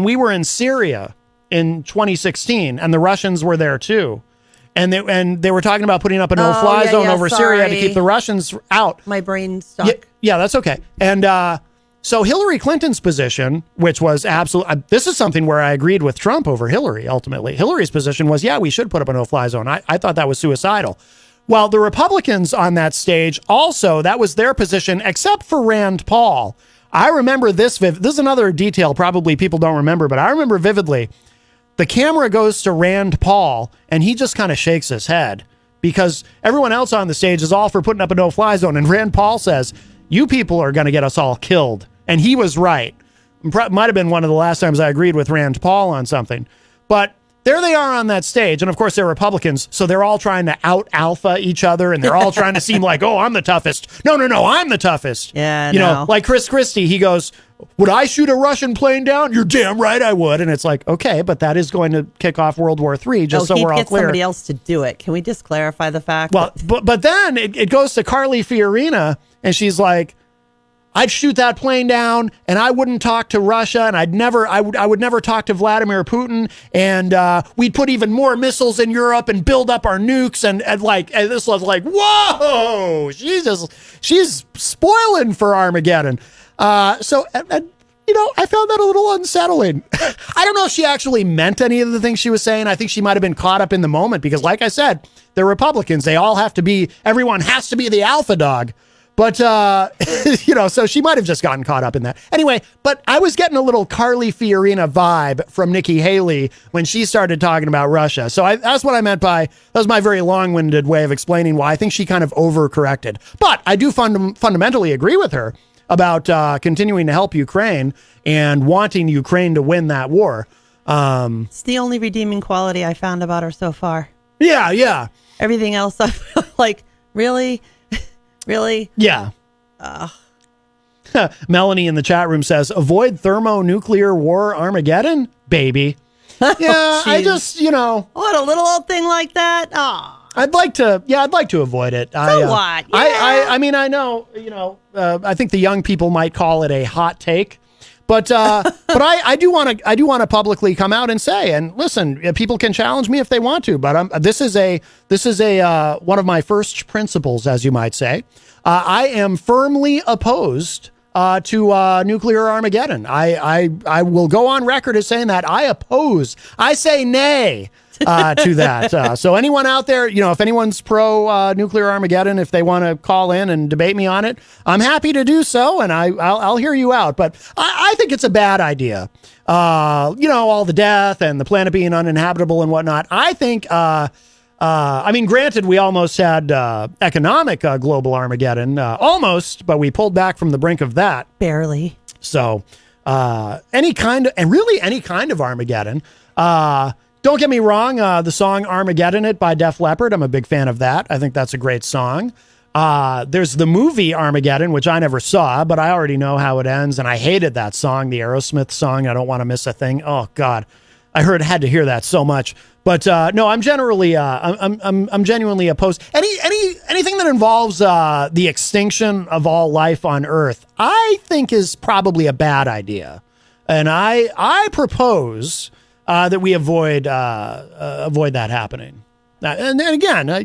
we were in Syria in 2016, and the Russians were there too, and they were talking about putting up a no-fly zone over Syria to keep the Russians out. My brain's stuck. Yeah, that's okay. And so Hillary Clinton's position, which was this is something where I agreed with Trump over Hillary. Ultimately, Hillary's position was, we should put up a no-fly zone. I thought that was suicidal. Well, the Republicans on that stage also, that was their position, except for Rand Paul. I remember this. This is another detail probably people don't remember, but I remember vividly. The camera goes to Rand Paul, and he just kind of shakes his head because everyone else on the stage is all for putting up a no-fly zone. And Rand Paul says, you people are going to get us all killed. And he was right. Might have been one of the last times I agreed with Rand Paul on something. But there they are on that stage. And of course, they're Republicans. So they're all trying to out-alpha each other. And they're all trying to seem like, I'm the toughest. No, I'm the toughest. Yeah, you know, like Chris Christie, he goes, would I shoot a Russian plane down? You're damn right I would. And it's like, okay, but that is going to kick off World War III, just so we're all clear. Somebody else to do it. Can we just clarify the fact? Well, but then it goes to Carly Fiorina, and she's like, I'd shoot that plane down, and I wouldn't talk to Russia, and I would never talk to Vladimir Putin, and we'd put even more missiles in Europe and build up our nukes, and this was like, whoa, she's spoiling for Armageddon. So I found that a little unsettling. I don't know if she actually meant any of the things she was saying. I think she might have been caught up in the moment because, like I said, they're Republicans. Everyone has to be the alpha dog. But, so she might have just gotten caught up in that. Anyway, but I was getting a little Carly Fiorina vibe from Nikki Haley when she started talking about Russia. So that's what I meant by, that was my very long-winded way of explaining why I think she kind of overcorrected. But I do fundamentally agree with her about continuing to help Ukraine and wanting Ukraine to win that war. It's the only redeeming quality I found about her so far. Yeah. Everything else, I feel like, really? Really? Yeah. Melanie in the chat room says, avoid thermonuclear war Armageddon, baby. Yeah, I just, What, a little old thing like that? Oh. I'd like to avoid it. So what? Yeah. I mean, I know, I think the young people might call it a hot take. But I do want to publicly come out and say, and listen, people can challenge me if they want to, but this is a one of my first principles, as you might say. I am firmly opposed to nuclear Armageddon. I will go on record as saying that I say nay to that. So anyone out there, if anyone's pro nuclear Armageddon, if they want to call in and debate me on it, I'm happy to do so, and I'll hear you out. But I think it's a bad idea. All the death and the planet being uninhabitable and whatnot. I think. Granted, we almost had economic global Armageddon, almost, but we pulled back from the brink of that. Barely. So any kind of Armageddon. Don't get me wrong, the song Armageddon It by Def Leppard, I'm a big fan of that. I think that's a great song. There's the movie Armageddon, which I never saw, but I already know how it ends, and I hated that song, the Aerosmith song, I Don't Want to Miss a Thing. Oh, God. I had to hear that so much. But no, I'm generally I'm genuinely opposed. Anything that involves the extinction of all life on Earth, I think is probably a bad idea. And I propose that we avoid that happening. And again, I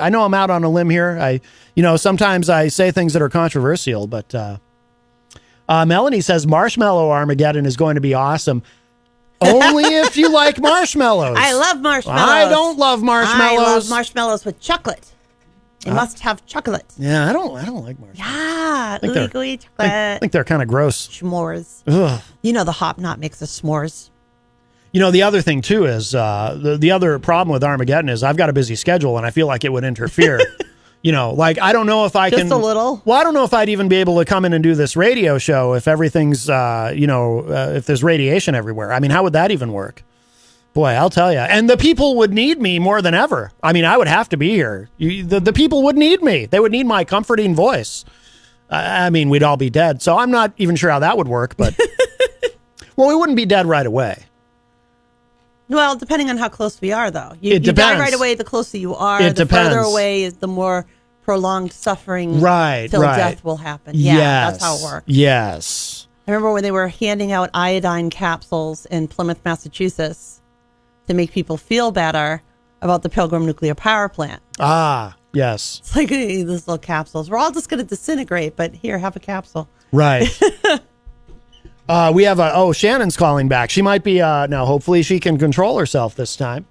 know I'm out on a limb here. Sometimes I say things that are controversial, but Melanie says Marshmallow Armageddon is going to be awesome. Only if you like marshmallows. I love marshmallows. I don't love marshmallows. I love marshmallows with chocolate. You must have chocolate. Yeah, I don't like marshmallows. Yeah, ooey gooey chocolate. I think they're kind of gross. S'mores. Ugh. The hop knot makes the s'mores. The other thing too is the other problem with Armageddon is I've got a busy schedule and I feel like it would interfere. I don't know if I can. Just a little. Well, I don't know if I'd even be able to come in and do this radio show if everything's, if there's radiation everywhere. I mean, how would that even work? Boy, I'll tell you. And the people would need me more than ever. I mean, I would have to be here. The people would need me. They would need my comforting voice. I mean, we'd all be dead. So I'm not even sure how that would work, but well, we wouldn't be dead right away. Well, depending on how close we are, though. You Depends. die right away, the closer you are. It the depends. further away is the more prolonged suffering Right, till right. death will happen. Yeah, Yes. that's how it works. Yes. I remember when they were handing out iodine capsules in Plymouth, Massachusetts to make people feel better about the Pilgrim nuclear power plant. Ah, yes. It's like, hey, these little capsules. We're all just going to disintegrate, but here, have a capsule. Right. We have Shannon's calling back. She might be, now hopefully she can control herself this time.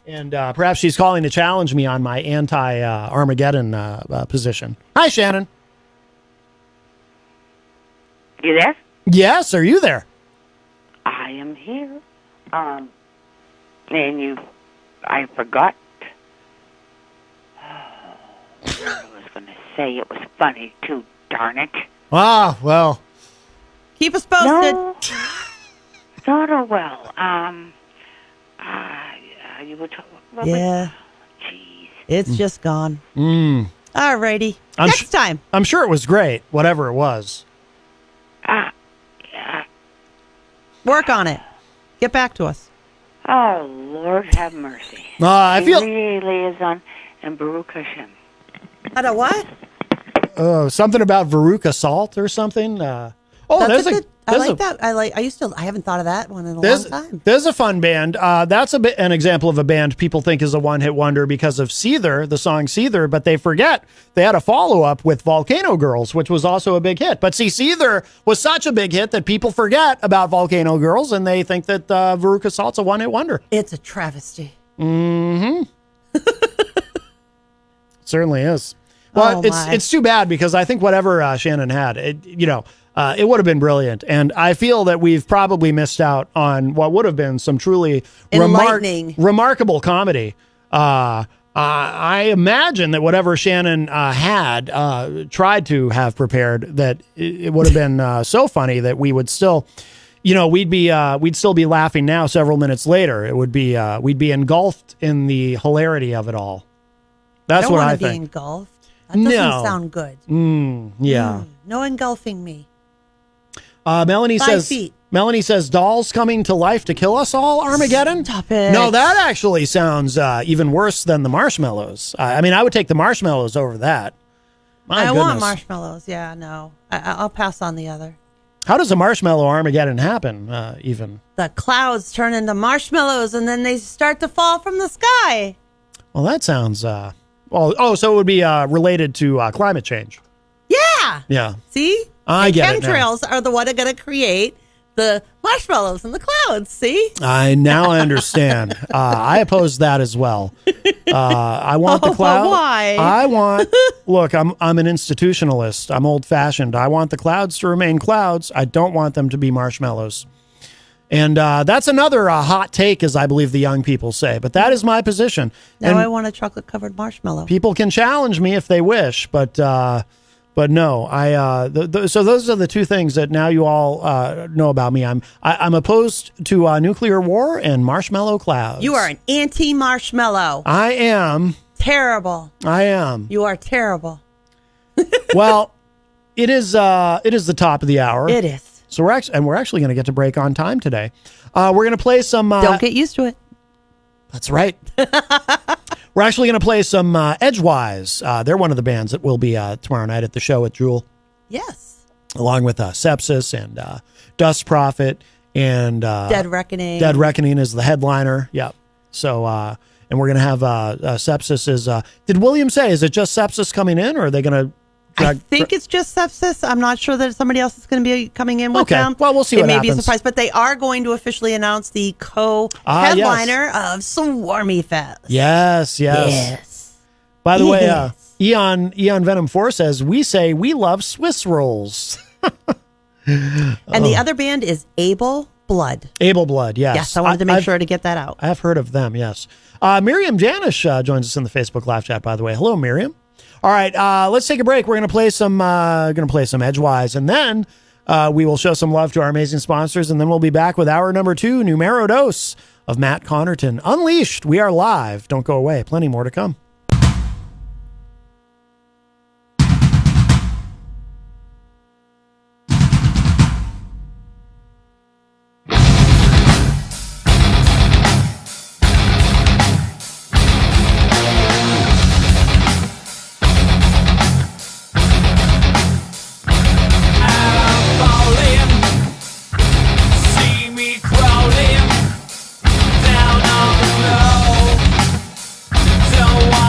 And perhaps she's calling to challenge me on my anti-Armageddon position. Hi, Shannon. You there? Yes, are you there? I am here. And I forgot. I was going to say it was funny too, darn it. Ah, well. Keep us posted. No, not a well. You were talking about Yeah. Jeez. It's just gone. Mm. All righty. I'm Next time. I'm sure it was great, whatever it was. Work on it. Get back to us. Oh, Lord have mercy. I feel He liaison and Baruch Hashem. At a what? something about Veruca salt or something. That's I like that. I haven't thought of that one in a long time. There's a fun band. That's an example of a band people think is a one-hit wonder because of Seether, the song Seether, but they forget they had a follow-up with Volcano Girls, which was also a big hit. But see, Seether was such a big hit that people forget about Volcano Girls, and they think that Veruca Salt's a one-hit wonder. It's a travesty. Mm-hmm. It certainly is. Well, it's too bad because I think whatever Shannon had, it would have been brilliant. And I feel that we've probably missed out on what would have been some truly remarkable comedy. I imagine that whatever Shannon had tried to have prepared, that it would have been so funny that we would still, we'd still be laughing now several minutes later. It would be we'd be engulfed in the hilarity of it all. That's what I think. I don't want to be engulfed. That doesn't sound good. Yeah. No engulfing me. Melanie 5 feet. Melanie says, dolls coming to life to kill us all, Armageddon? Stop it. No, that actually sounds even worse than the marshmallows. I mean, I would take the marshmallows over that. My I goodness. want marshmallows. Yeah, no. I'll pass on the other. How does a marshmallow Armageddon happen, even? The clouds turn into marshmallows, and then they start to fall from the sky. Well, that sounds... so it would be related to climate change. Yeah. Yeah. See? I get it now. Chemtrails are the one that are going to create the marshmallows in the clouds. See? I understand. I oppose that as well. I want the cloud. Why? Look, I'm an institutionalist. I'm old fashioned. I want the clouds to remain clouds. I don't want them to be marshmallows. And that's another hot take, as I believe the young people say. But that is my position. Now and I want a chocolate covered marshmallow. people can challenge me if they wish, but no. So those are the two things that now you all know about me. I'm opposed to nuclear war and marshmallow clouds. You are an anti-marshmallow. I am. Terrible. I am. You are terrible. Well, it is the top of the hour. It is. So we're actually going to get to break on time today. We're going to play some. Don't get used to it. That's right. We're actually going to play some Edgewise. They're one of the bands that will be tomorrow night at the show at Jewel. Yes. Along with Sepsis and Dust Prophet and Dead Reckoning. Dead Reckoning is the headliner. Yep. So and we're going to have Sepsis is. Did William say, is it just Sepsis coming in, or are they going to? I think it's just Sepsis. I'm not sure that somebody else is going to be coming in with them. Well, we'll see what happens. It may be a surprise, but they are going to officially announce the co-headliner of Swarmy Fest. Yes. By the way, Eon Venom 4 says, we say we love Swiss rolls. And the other band is Able Blood. Able Blood, yes. Yes, I wanted to make sure to get that out. I have heard of them, yes. Miriam Janish joins us in the Facebook live chat, by the way. Hello, Miriam. All right, let's take a break. We're going to play some Edgewise, and then We will show some love to our amazing sponsors, and then we'll be back with hour number 2, numero dos of Matt Connarton. Unleashed, we are live. Don't go away. Plenty more to come. Don't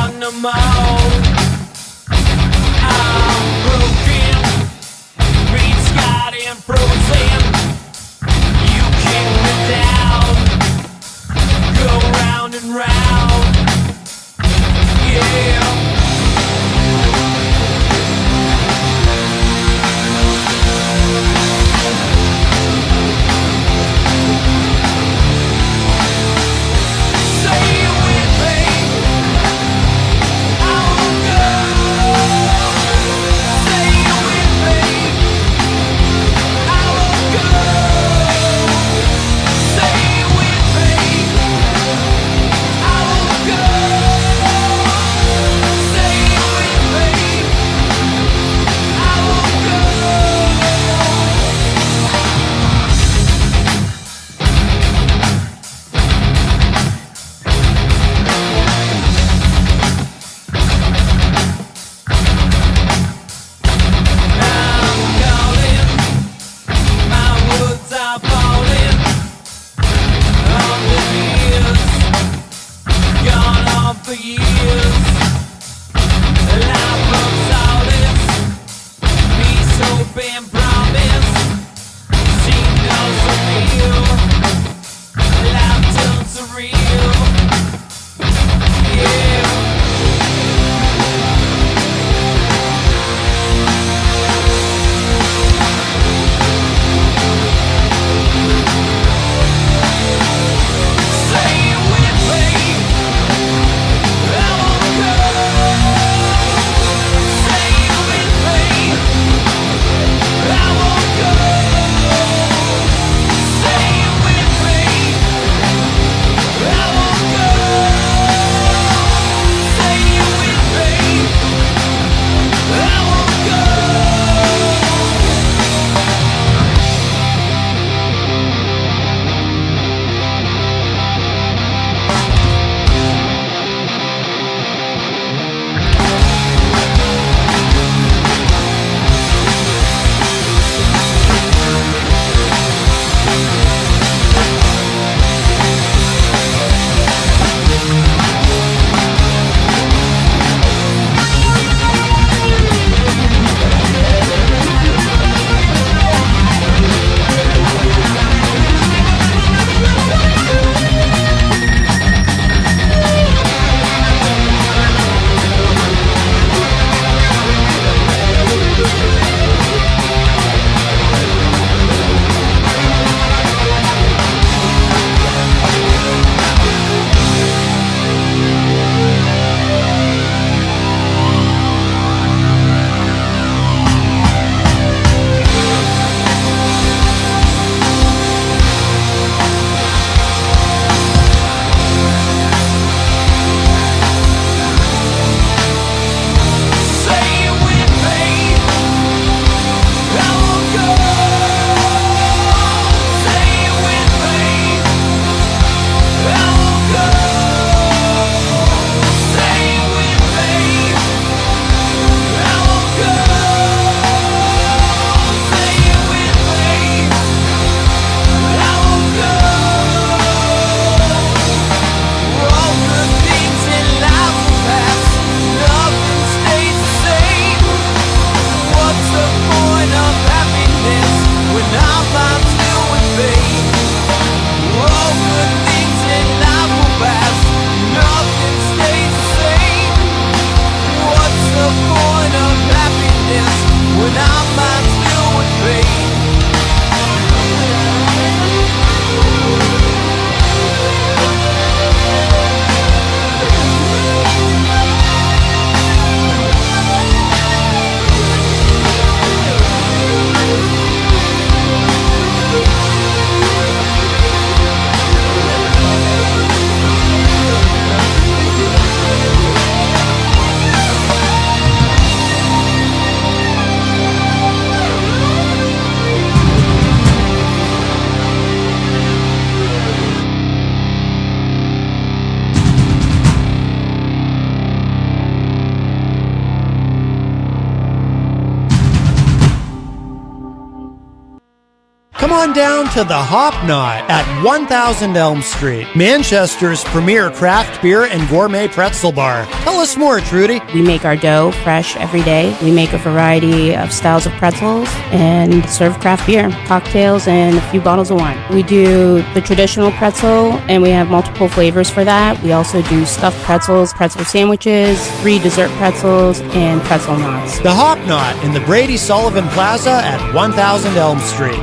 Come on down to the Hop Knot at 1000 Elm Street, Manchester's premier craft beer and gourmet pretzel bar. Tell us more, Trudy. We make our dough fresh every day. We make a variety of styles of pretzels and serve craft beer, cocktails, and a few bottles of wine. We do the traditional pretzel, and we have multiple flavors for that. We also do stuffed pretzels, pretzel sandwiches, 3 dessert pretzels, and pretzel knots. The Hop Knot in the Brady Sullivan Plaza at 1000 Elm Street.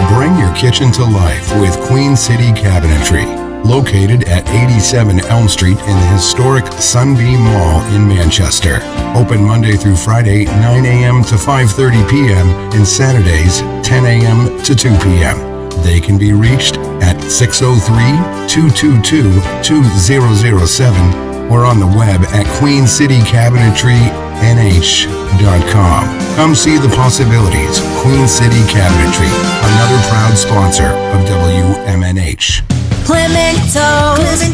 Bring your kitchen to life with Queen City Cabinetry, located at 87 Elm Street in the historic Sunbeam Mall in Manchester. Open Monday through Friday, 9 a.m. to 5:30 p.m. and Saturdays, 10 a.m. to 2 p.m. They can be reached at 603-222-2007 or on the web at queencitycabinetrynh.com. Come see the possibilities. Queen City Cabinetry, another proud sponsor of WMNH. Clemento's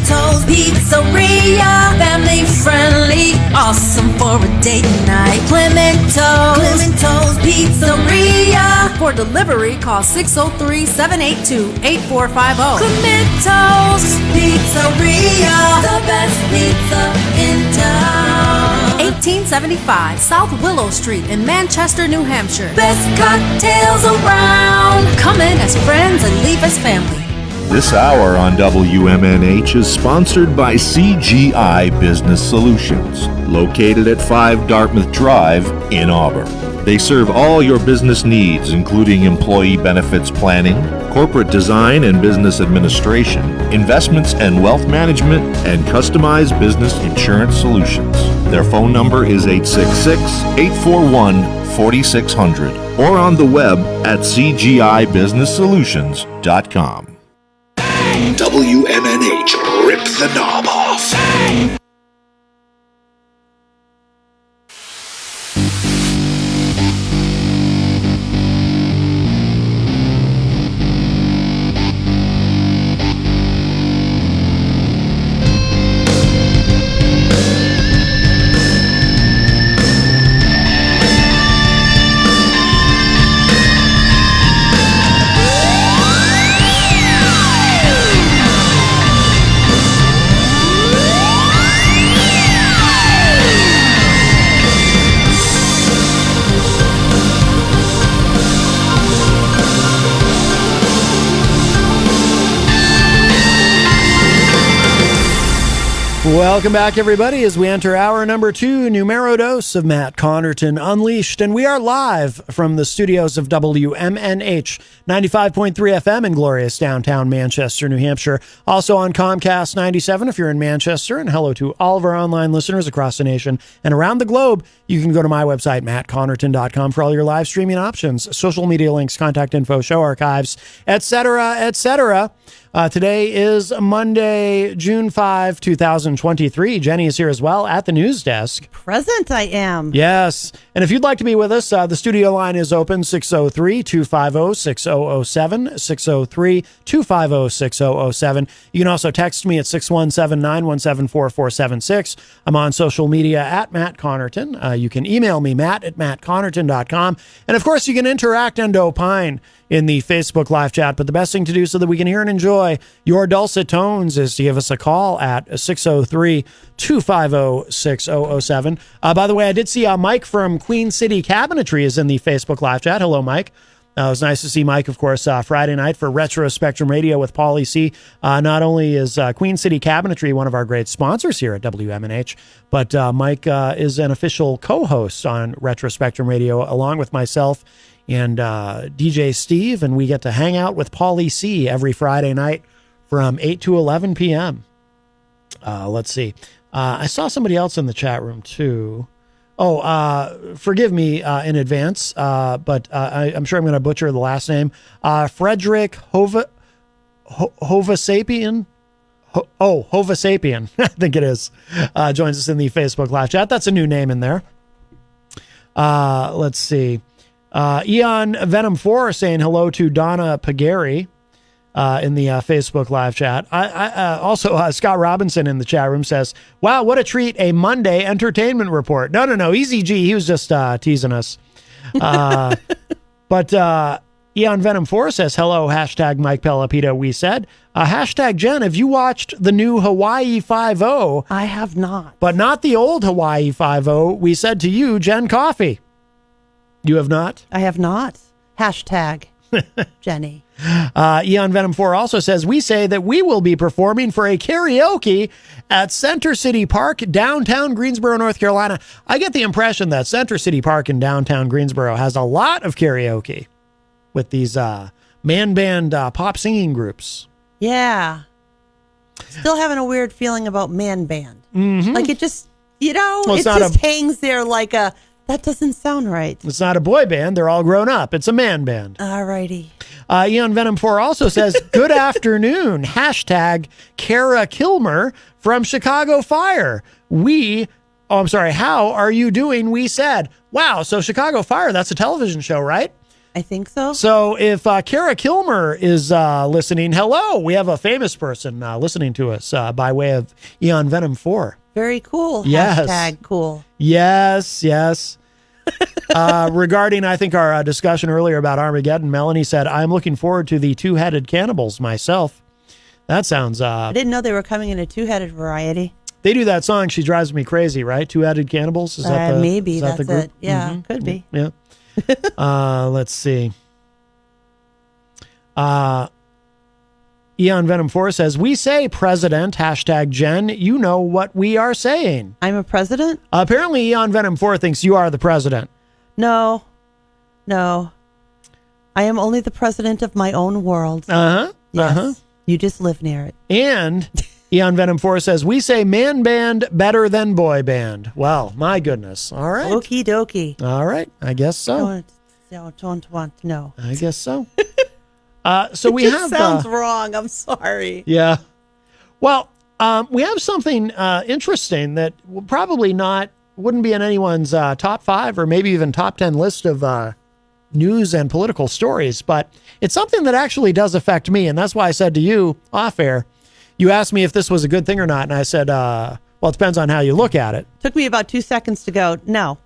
Pizzeria, family friendly, awesome for a date night. Clemento's Pizzeria. For delivery, call 603-782-8450. Clemento's Pizzeria, the best pizza in town. 1875 South Willow Street in Manchester, New Hampshire. Best cocktails around. Come in as friends and leave as family. This hour on WMNH is sponsored by CGI Business Solutions, located at 5 Dartmouth Drive in Auburn. They serve all your business needs, including employee benefits planning, corporate design and business administration, investments and wealth management, and customized business insurance solutions. Their phone number is 866-841-4600 or on the web at cgibusinesssolutions.com. WMNH, rip the knob off. Welcome back, everybody, as we enter hour number 2, numero dos of Matt Connarton Unleashed. And we are live from the studios of WMNH 95.3 FM in glorious downtown Manchester, New Hampshire. Also on Comcast 97 if you're in Manchester. And hello to all of our online listeners across the nation and around the globe. You can go to my website, mattconnerton.com, for all your live streaming options, social media links, contact info, show archives, etc., etc. Today is Monday, June 5, 2023. Jenny is here as well at the news desk. Present I am. Yes. And if you'd like to be with us, the studio line is open, 603-250-6007, 603-250-6007. You can also text me at 617-917-4476. I'm on social media at Matt Connarton. You can email me, matt@mattconnerton.com. And of course, you can interact and opine in the Facebook live chat. But the best thing to do so that we can hear and enjoy your dulcet tones is to give us a call at 603-250-6007. By the way, I did see Mike from Queen City Cabinetry is in the Facebook live chat. Hello, Mike. It was nice to see Mike, of course, Friday night for Retro Spectrum Radio with Paulie C. Not only is Queen City Cabinetry one of our great sponsors here at WMNH, but Mike is an official co-host on Retro Spectrum Radio along with myself and DJ Steve, and we get to hang out with Paulie C every Friday night from 8 to 11 p.m. Let's see. I saw somebody else in the chat room, too. Forgive me in advance, but I'm sure I'm going to butcher the last name. Frederick Hovasapien. Hovasapien, I think it is, joins us in the Facebook live chat. That's a new name in there. Let's see. Eon Venom 4 saying hello to Donna Pagari in the Facebook live chat. Also, Scott Robinson in the chat room says, wow, what a treat, a Monday entertainment report. No, Eazy-G, he was just teasing us. But Eon Venom 4 says, hello, hashtag Mike Pelopito, we said. Hashtag Jen, have you watched the new Hawaii 5-0? I have not. But not the old Hawaii 5-0. We said to you, Jenn Coffey. You have not? I have not. Hashtag Jenny. Eon Venom 4 also says, we say that we will be performing for a karaoke at Center City Park, downtown Greensboro, North Carolina. I get the impression that Center City Park in downtown Greensboro has a lot of karaoke with these man band pop singing groups. Yeah. Still having a weird feeling about man band. Mm-hmm. Like it just, well, it just hangs there like that doesn't sound right. It's not a boy band. They're all grown up. It's a man band. All righty. Eon Venom 4 also says, good afternoon. Hashtag Kara Kilmer from Chicago Fire. How are you doing? We said, wow. So Chicago Fire, that's a television show, right? I think so. So if Kara Kilmer is listening, hello, we have a famous person listening to us by way of Eon Venom 4. Very cool. Yes. Hashtag cool. Yes. Regarding, I think, our discussion earlier about Armageddon, Melanie said, I'm looking forward to the two-headed cannibals myself. That sounds... I didn't know they were coming in a two-headed variety. They do that song, She Drives Me Crazy, right? Two-headed cannibals? Is that the, maybe is that that's the group? it. Yeah, could be. Yeah. Let's see. Eon Venom 4 says, we say president, hashtag Jen, you know what we are saying. I'm a president? Apparently Eon Venom 4 thinks you are the president. No. I am only the president of my own world. Uh-huh. Yes. Uh-huh. You just live near it. And Eon Venom 4 says, we say man band better than boy band. Well, my goodness. All right. Okie dokie. All right. I guess so. Don't want to know. I guess so. So we have... sounds wrong. I'm sorry. Yeah. Well, we have something interesting that probably wouldn't be in anyone's top 5 or maybe even top 10 list of news and political stories, but it's something that actually does affect me. And that's why I said to you off air, you asked me if this was a good thing or not. And I said, well, it depends on how you look at it. Took me about 2 seconds to go, no.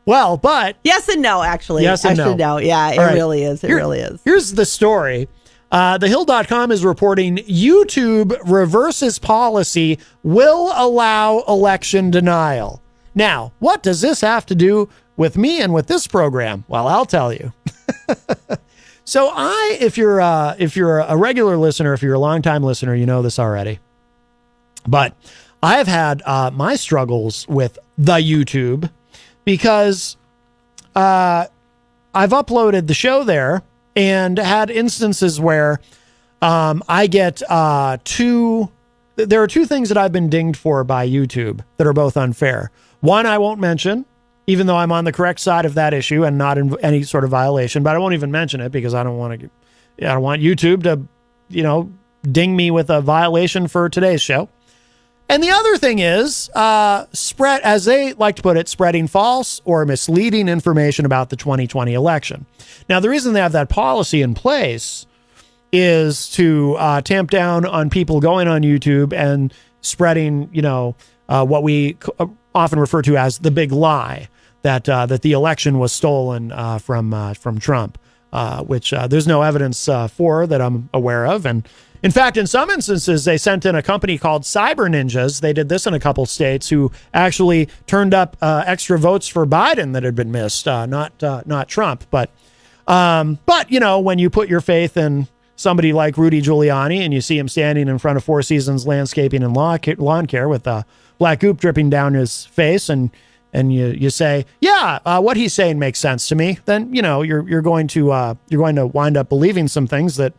Well, but... Yes and no, actually. Yes and no. Yeah, it really is. It really is. Here's the story. TheHill.com is reporting YouTube reverses policy, will allow election denial. Now, what does this have to do with me and with this program? Well, I'll tell you. So if you're a regular listener, if you're a longtime listener, you know this already. But I have had my struggles with the YouTube because I've uploaded the show there and had instances where I get there are 2 things that I've been dinged for by YouTube that are both unfair. One, I won't mention, even though I'm on the correct side of that issue and not in any sort of violation, but I won't even mention it because I don't want YouTube to, ding me with a violation for today's show. And the other thing is, spread, as they like to put it, spreading false or misleading information about the 2020 election. Now, the reason they have that policy in place is to tamp down on people going on YouTube and spreading, what we often refer to as the big lie, that the election was stolen from Trump, which there's no evidence for that I'm aware of. And in fact, in some instances, they sent in a company called Cyber Ninjas. They did this in a couple states, who actually turned up extra votes for Biden that had been missed, not Trump. But when you put your faith in somebody like Rudy Giuliani and you see him standing in front of Four Seasons Landscaping and Lawn Care with black goop dripping down his face, and you say, what he's saying makes sense to me, then you're going to wind up believing some things that,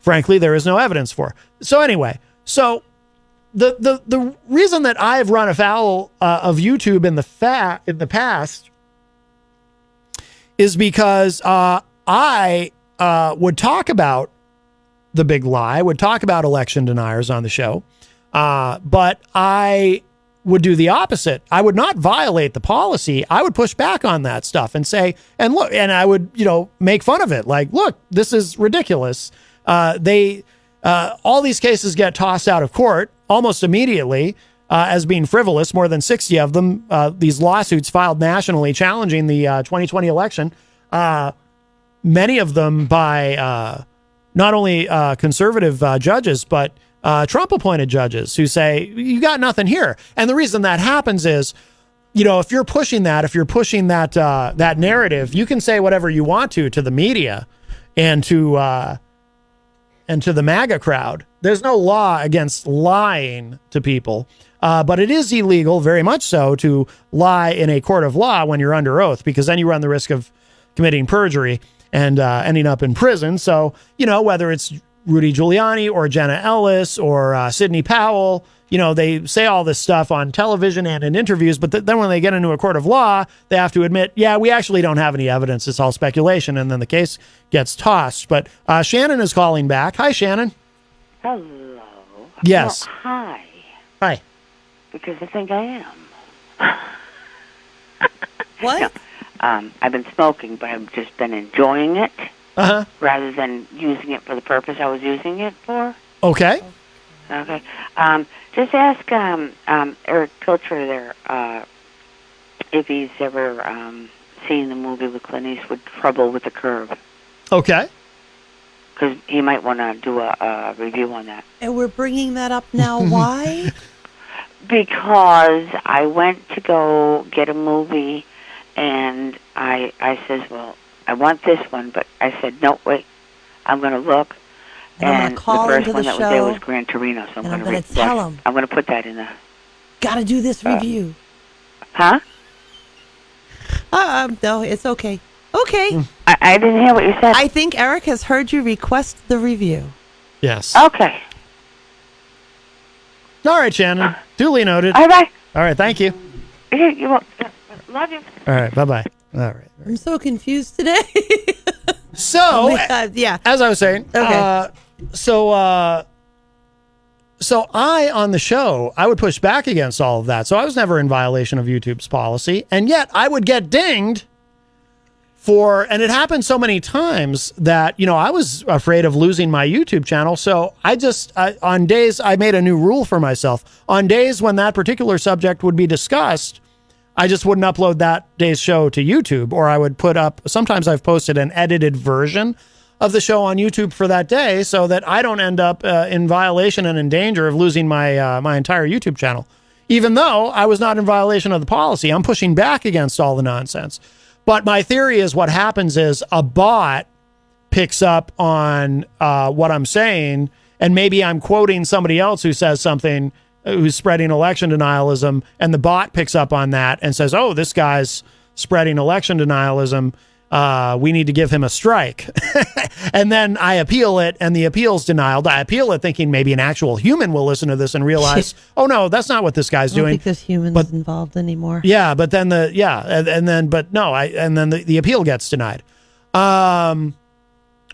frankly, there is no evidence for. So anyway, the reason that I've run afoul of YouTube in the past is because I would talk about the big lie, would talk about election deniers on the show, but I would do the opposite. I would not violate the policy. I would push back on that stuff and say, and look, and I would, make fun of it. Like, look, this is ridiculous. All these cases get tossed out of court almost immediately as being frivolous. More than 60 of them, these lawsuits filed nationally challenging the 2020 election, many of them by not only conservative judges, but Trump-appointed judges who say, you got nothing here. And the reason that happens is, if you're pushing that, that narrative, you can say whatever you want to the media and to the MAGA crowd. There's no law against lying to people, but it is illegal, very much so, to lie in a court of law when you're under oath, because then you run the risk of committing perjury and ending up in prison. So, whether it's Rudy Giuliani or Jenna Ellis or Sidney Powell, they say all this stuff on television and in interviews, but then when they get into a court of law, they have to admit, yeah, we actually don't have any evidence. It's all speculation. And then the case gets tossed. But Shannon is calling back. Hi, Shannon. Hello. Yes. Well, hi. Hi. Because I think I am. What? No, I've been smoking, but I've just been enjoying it rather than using it for the purpose I was using it for. Okay. Okay. Just ask Eric Pilcher there if he's ever seen the movie with Clint Eastwood, Trouble with the Curve. Okay. Because he might want to do a review on that. And we're bringing that up now. Why? Because I went to go get a movie, and I says, well, I want this one, but I said, no, wait, I'm going to look. And I'm going to call the into first one the that show. was there was Gran Torino, so I'm going to tell him. I'm going to put that in the... Got to do this review. Huh? No, it's okay. Okay. I didn't hear what you said. I think Eric has heard you request the review. Yes. Okay. All right, Shannon. Duly noted. All right. All right, thank you. Love you. All right, bye-bye. All right. I'm so confused today. So, yeah. As I was saying, Okay. So I, on the show, I would push back against all of that. So I was never in violation of YouTube's policy. And yet I would get dinged and it happened so many times that, I was afraid of losing my YouTube channel. So on days, I made a new rule for myself. On days when that particular subject would be discussed, I just wouldn't upload that day's show to YouTube, or I would put up, sometimes I've posted an edited version of the show on YouTube for that day so that I don't end up in violation and in danger of losing my my entire YouTube channel. Even though I was not in violation of the policy, I'm pushing back against all the nonsense. But my theory is what happens is a bot picks up on what I'm saying, and maybe I'm quoting somebody else who says something, who's spreading election denialism, and the bot picks up on that and says, oh, this guy's spreading election denialism. We need to give him a strike. And then I appeal it, and the appeal's denied. I appeal it thinking maybe an actual human will listen to this and realize, oh, no, that's not what this guy's doing. I don't think there's humans involved anymore. Yeah, but then the appeal gets denied. Oh,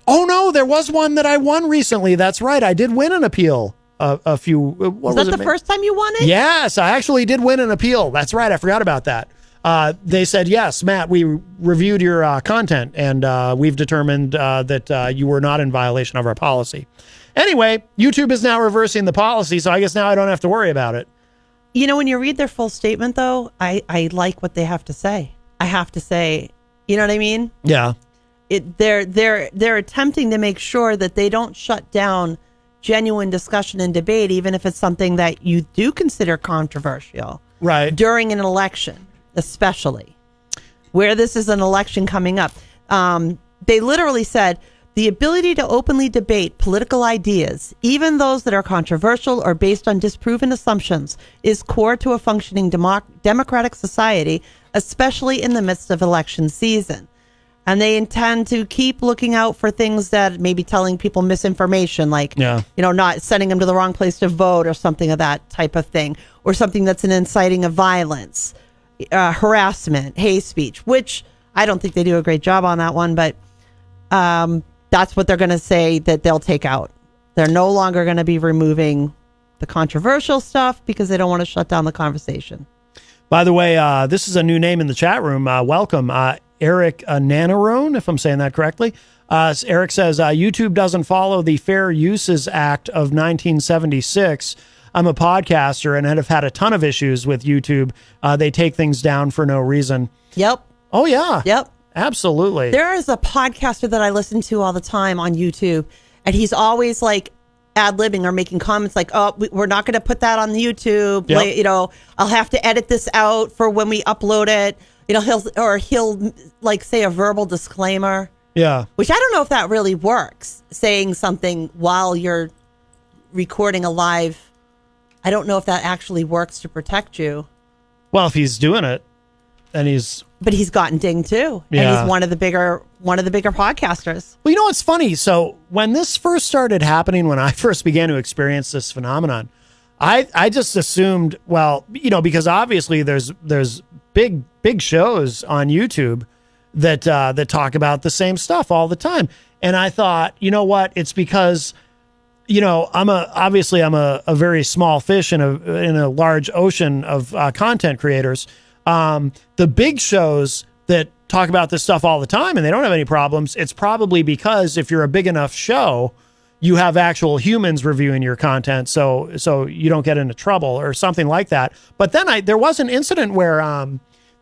no, there was one that I won recently. That's right. I did win an appeal. A few. Was that the first time you won it? Yes, I actually did win an appeal. That's right. I forgot about that. They said, yes, Matt, we reviewed your content, and we've determined that you were not in violation of our policy. Anyway, YouTube is now reversing the policy, so I guess now I don't have to worry about it. When you read their full statement, though, I like what they have to say. I have to say, you know what I mean? Yeah. They're attempting to make sure that they don't shut down genuine discussion and debate, even if it's something that you do consider controversial. Right. During an election, especially where this is an election coming up. They literally said the ability to openly debate political ideas, even those that are controversial or based on disproven assumptions, is core to a functioning democratic society, especially in the midst of election season. And they intend to keep looking out for things that may be telling people misinformation, like, not sending them to the wrong place to vote or something of that type of thing, or something that's an inciting of violence, harassment, hate speech, which I don't think they do a great job on that one, but that's what they're going to say that they'll take out. They're no longer going to be removing the controversial stuff because they don't want to shut down the conversation. By the way, this is a new name in the chat room. Welcome. Eric Nanarone, if I'm saying that correctly. Eric says, YouTube doesn't follow the Fair Uses Act of 1976. I'm a podcaster and have had a ton of issues with YouTube. They take things down for no reason. Yep. Oh, yeah. Yep. Absolutely. There is a podcaster that I listen to all the time on YouTube, and he's always like ad-libbing or making comments like, oh, we're not going to put that on the YouTube. Yep. You know, I'll have to edit this out for when we upload it. You know, he'll like say a verbal disclaimer. Yeah. Which I don't know if that really works, saying something while you're recording a live. I don't know if that actually works to protect you. Well, if he's doing it, and but he's gotten dinged too. Yeah. And he's one of the bigger podcasters. Well, you know what's funny? So when this first started happening, when I first began to experience this phenomenon, I just assumed, well, you know, because obviously there's big shows on YouTube that talk about the same stuff all the time. And I thought, you know what? It's because, you know, I'm a very small fish in a large ocean of content creators. The big shows that talk about this stuff all the time and they don't have any problems, it's probably because if you're a big enough show, you have actual humans reviewing your content, so you don't get into trouble or something like that. But then there was an incident where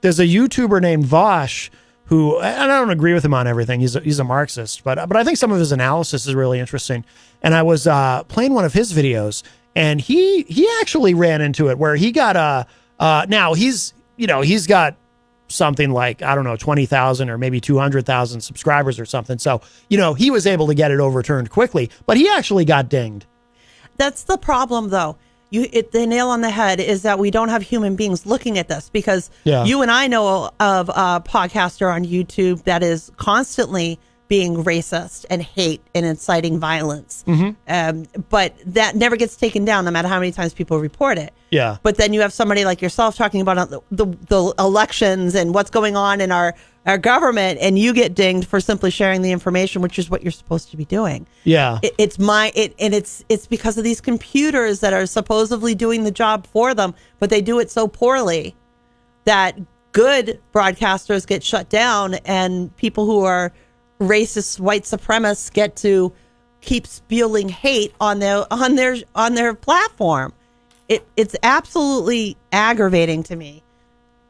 there's a YouTuber named Vosh who, and I don't agree with him on everything. He's a Marxist, but I think some of his analysis is really interesting. And I was playing one of his videos, and he actually ran into it where he got now he's got something like, I don't know, 20,000 or maybe 200,000 subscribers or something. So, you know, he was able to get it overturned quickly, but he actually got dinged. That's the problem, though. The nail on the head is that we don't have human beings looking at this, because you and I know of a podcaster on YouTube that is constantly being racist and hate and inciting violence. But that never gets taken down no matter how many times people report it. Yeah. But then you have somebody like yourself talking about the elections and what's going on in our government, and you get dinged for simply sharing the information, which is what you're supposed to be doing. Yeah. It's because of these computers that are supposedly doing the job for them, but they do it so poorly that good broadcasters get shut down, and people who are racist white supremacists get to keep spewing hate on their platform. It's absolutely aggravating to me.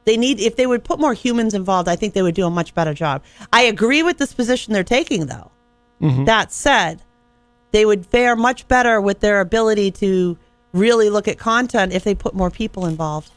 If they would put more humans involved, I think they would do a much better job. I agree with this position they're taking, though. That said, they would fare much better with their ability to really look at content if they put more people involved.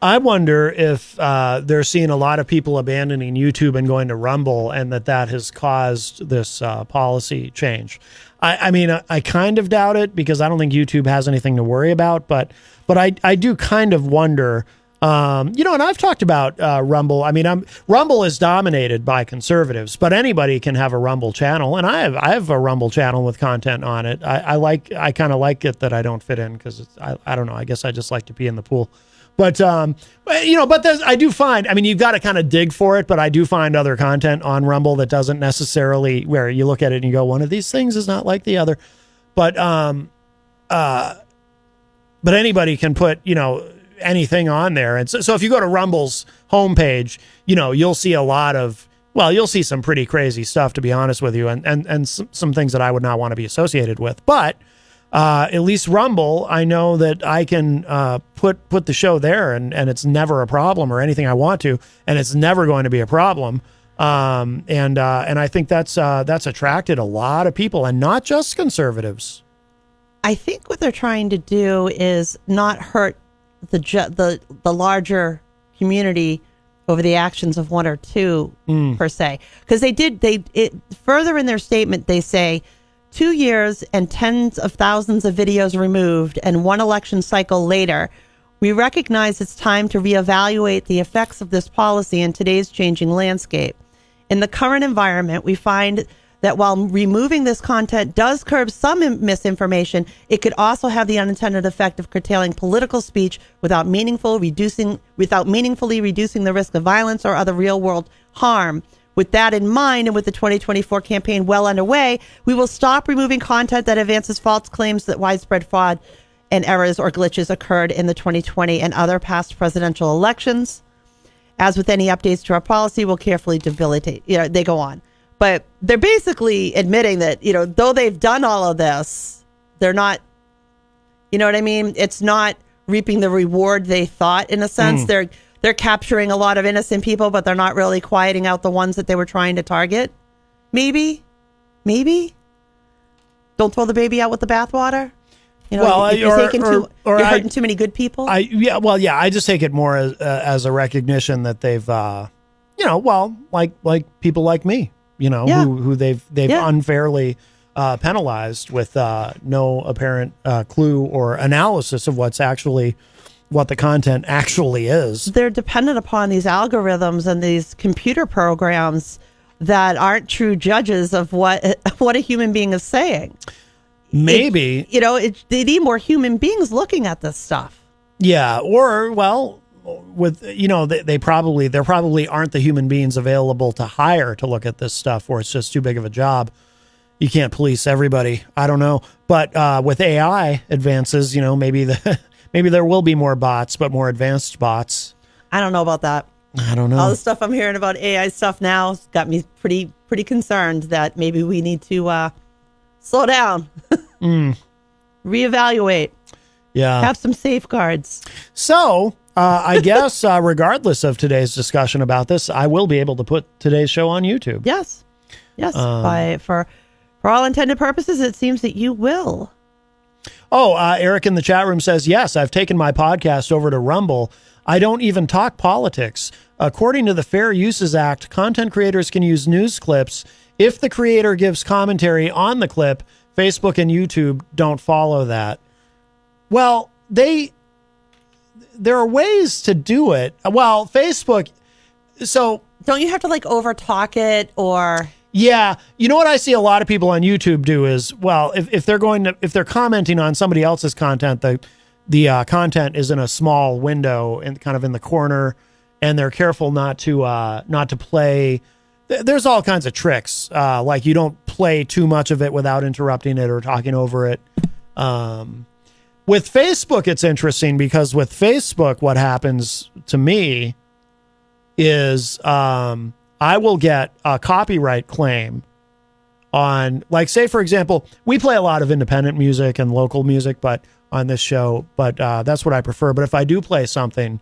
I wonder if they're seeing a lot of people abandoning YouTube and going to Rumble, and that has caused this policy change. I mean, I kind of doubt it, because I don't think YouTube has anything to worry about, but I do kind of wonder. You know, and I've talked about Rumble. I mean, Rumble is dominated by conservatives, but anybody can have a Rumble channel, and I have a Rumble channel with content on it. I kind of like it that I don't fit in, because I don't know. I guess I just like to pee in the pool. But, you know, I do find, I mean, you've got to kind of dig for it, but I do find other content on Rumble that doesn't necessarily, where you look at it and you go, one of these things is not like the other. But anybody can put, you know, anything on there. And so if you go to Rumble's homepage, you know, you'll see you'll see some pretty crazy stuff, to be honest with you, and some things that I would not want to be associated with. But at least Rumble, I know that I can put the show there, and it's never a problem, or anything I want to, and it's never going to be a problem. And I think that's attracted a lot of people, and not just conservatives. I think what they're trying to do is not hurt the larger community over the actions of one or two per se, because further in their statement they say 2 years and tens of thousands of videos removed and one election cycle later, we recognize it's time to reevaluate the effects of this policy in today's changing landscape. In the current environment, we find that while removing this content does curb some misinformation, it could also have the unintended effect of curtailing political speech without meaningfully reducing the risk of violence or other real-world harm. With that in mind, and with the 2024 campaign well underway, we will stop removing content that advances false claims that widespread fraud and errors or glitches occurred in the 2020 and other past presidential elections. As with any updates to our policy, we'll carefully debilitate. You know, they go on. But they're basically admitting that, you know, though they've done all of this, they're not, you know what I mean? It's not reaping the reward they thought, in a sense. they're capturing a lot of innocent people, but they're not really quieting out the ones that they were trying to target. Maybe. Don't throw the baby out with the bathwater. You know, Well, if you're hurting too many good people. I just take it more as a recognition that they've, like people like me, who they've unfairly penalized with no apparent clue or analysis of what the content actually is. They're dependent upon these algorithms and these computer programs that aren't true judges of what a human being is saying. Maybe. They need more human beings looking at this stuff. Yeah, or there probably aren't the human beings available to hire to look at this stuff, or it's just too big of a job. You can't police everybody. I don't know, but with AI advances, maybe there will be more bots, but more advanced bots. I don't know about that. I don't know. All the stuff I'm hearing about AI stuff now has got me pretty concerned that maybe we need to slow down, reevaluate, have some safeguards. So I guess regardless of today's discussion about this, I will be able to put today's show on YouTube. Yes. For all intended purposes, it seems that you will. Oh, Eric in the chat room says, yes, I've taken my podcast over to Rumble. I don't even talk politics. According to the Fair Uses Act, content creators can use news clips. If the creator gives commentary on the clip, Facebook and YouTube don't follow that. Well, there are ways to do it. Well, Facebook, so... Don't you have to over talk it or... Yeah. You know what I see a lot of people on YouTube do is, well, if they're commenting on somebody else's content, the content is in a small window and kind of in the corner, and they're careful not to play. There's all kinds of tricks. Like you don't play too much of it without interrupting it or talking over it. With Facebook, it's interesting because with Facebook, what happens to me is, I will get a copyright claim on, say, for example, we play a lot of independent music and local music, but on this show, but that's what I prefer. But if I do play something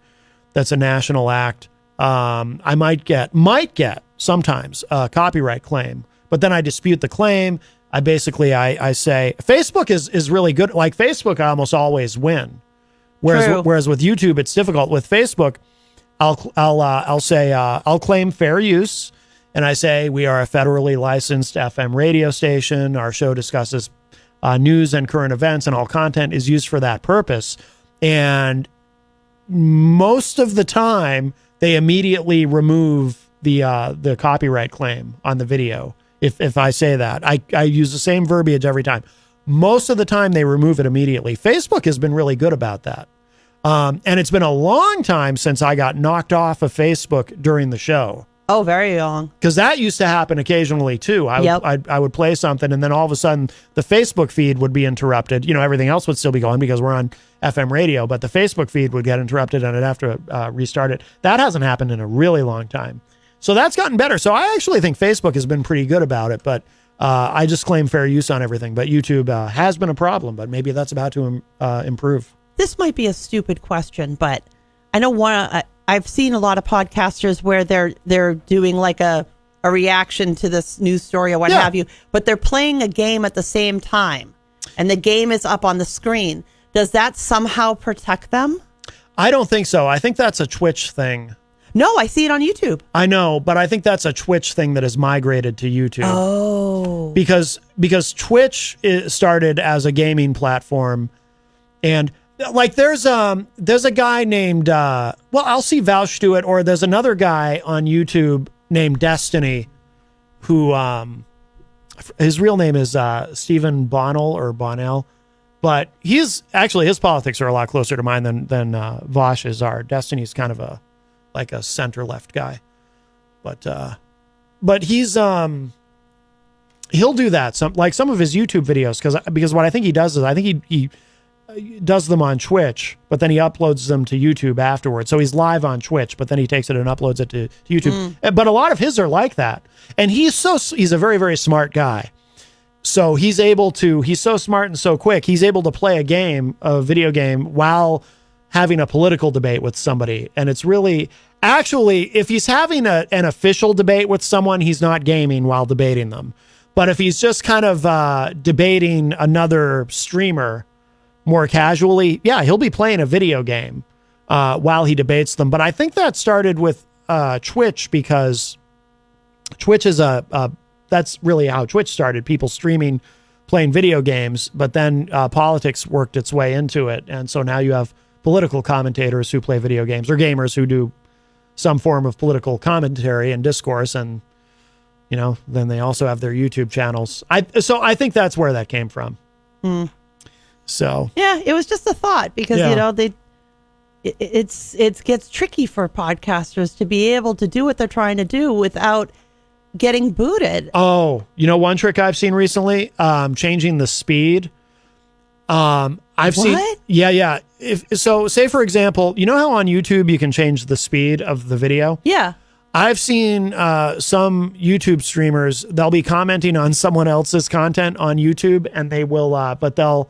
that's a national act, I might get sometimes a copyright claim, but then I dispute the claim. I say Facebook is really good. Like Facebook, I almost always win. Whereas with YouTube, it's difficult. With Facebook, I'll say I'll claim fair use, and I say we are a federally licensed FM radio station. Our show discusses news and current events, and all content is used for that purpose. And most of the time, they immediately remove the copyright claim on the video. If I say that, I use the same verbiage every time. Most of the time, they remove it immediately. Facebook has been really good about that. And it's been a long time since I got knocked off of Facebook during the show. Oh, very long. Because that used to happen occasionally too. I would play something, and then all of a sudden the Facebook feed would be interrupted. Everything else would still be going because we're on FM radio, but the Facebook feed would get interrupted and I'd have to restart it. That hasn't happened in a really long time. So that's gotten better. So I actually think Facebook has been pretty good about it, but I just claim fair use on everything. But YouTube has been a problem, but maybe that's about to improve. This might be a stupid question, but I know I've seen a lot of podcasters where they're doing a reaction to this news story or what have you, but they're playing a game at the same time, and the game is up on the screen. Does that somehow protect them? I don't think so. I think that's a Twitch thing. No, I see it on YouTube. I know, but I think that's a Twitch thing that has migrated to YouTube. Oh. Because Twitch started as a gaming platform, and there's a guy named I'll see Vouch do it, or there's another guy on YouTube named Destiny who his real name is Stephen Bonnell, but he's actually, his politics are a lot closer to mine than Vaush's are. Destiny's kind of a center left guy, but he's he'll do that some of his YouTube videos because what I think he does is I think he does them on Twitch, but then he uploads them to YouTube afterwards. So he's live on Twitch, but then he takes it and uploads it to YouTube. But a lot of his are like that. And he's a very, very smart guy. So he's so smart and so quick, he's able to play a video game while having a political debate with somebody. And it's really, actually, if he's having an official debate with someone, he's not gaming while debating them. But if he's just kind of debating another streamer more casually, yeah, he'll be playing a video game while he debates them. But I think that started with Twitch, because Twitch is that's really how Twitch started. People streaming, playing video games, but then politics worked its way into it. And so now you have political commentators who play video games, or gamers who do some form of political commentary and discourse. And, then they also have their YouTube channels. So I think that's where that came from. So. Yeah, it was just a thought, because, it gets tricky for podcasters to be able to do what they're trying to do without getting booted. Oh, one trick I've seen recently, changing the speed. I've seen. Yeah. So say, for example, how on YouTube you can change the speed of the video? Yeah. I've seen some YouTube streamers, they'll be commenting on someone else's content on YouTube, and they will, but they'll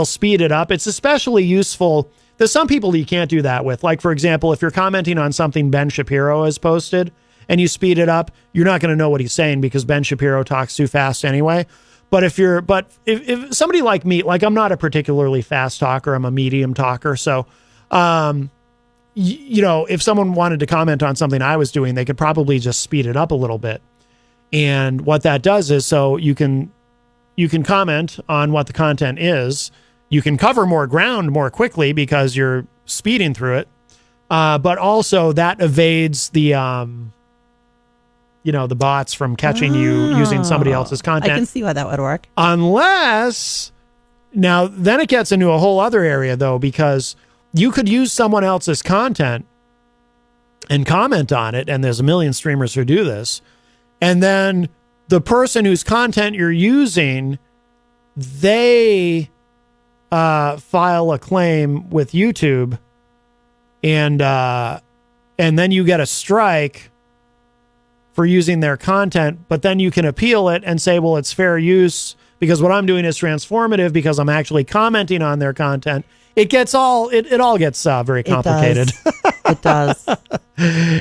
speed it up. It's especially useful. There's some people you can't do that with. Like, for example, if you're commenting on something Ben Shapiro has posted and you speed it up, you're not going to know what he's saying, because Ben Shapiro talks too fast anyway. But if somebody like me, like, I'm not a particularly fast talker, I'm a medium talker. So, if someone wanted to comment on something I was doing, they could probably just speed it up a little bit. And what that does is, so you can comment on what the content is. You can cover more ground more quickly because you're speeding through it. But also that evades the bots from catching you using somebody else's content. I can see why that would work. Unless, now then it gets into a whole other area, though, because you could use someone else's content and comment on it, and there's a million streamers who do this, and then the person whose content you're using, they file a claim with YouTube, and then you get a strike for using their content, but then you can appeal it and say, well, it's fair use because what I'm doing is transformative because I'm actually commenting on their content. It all gets very complicated. It does.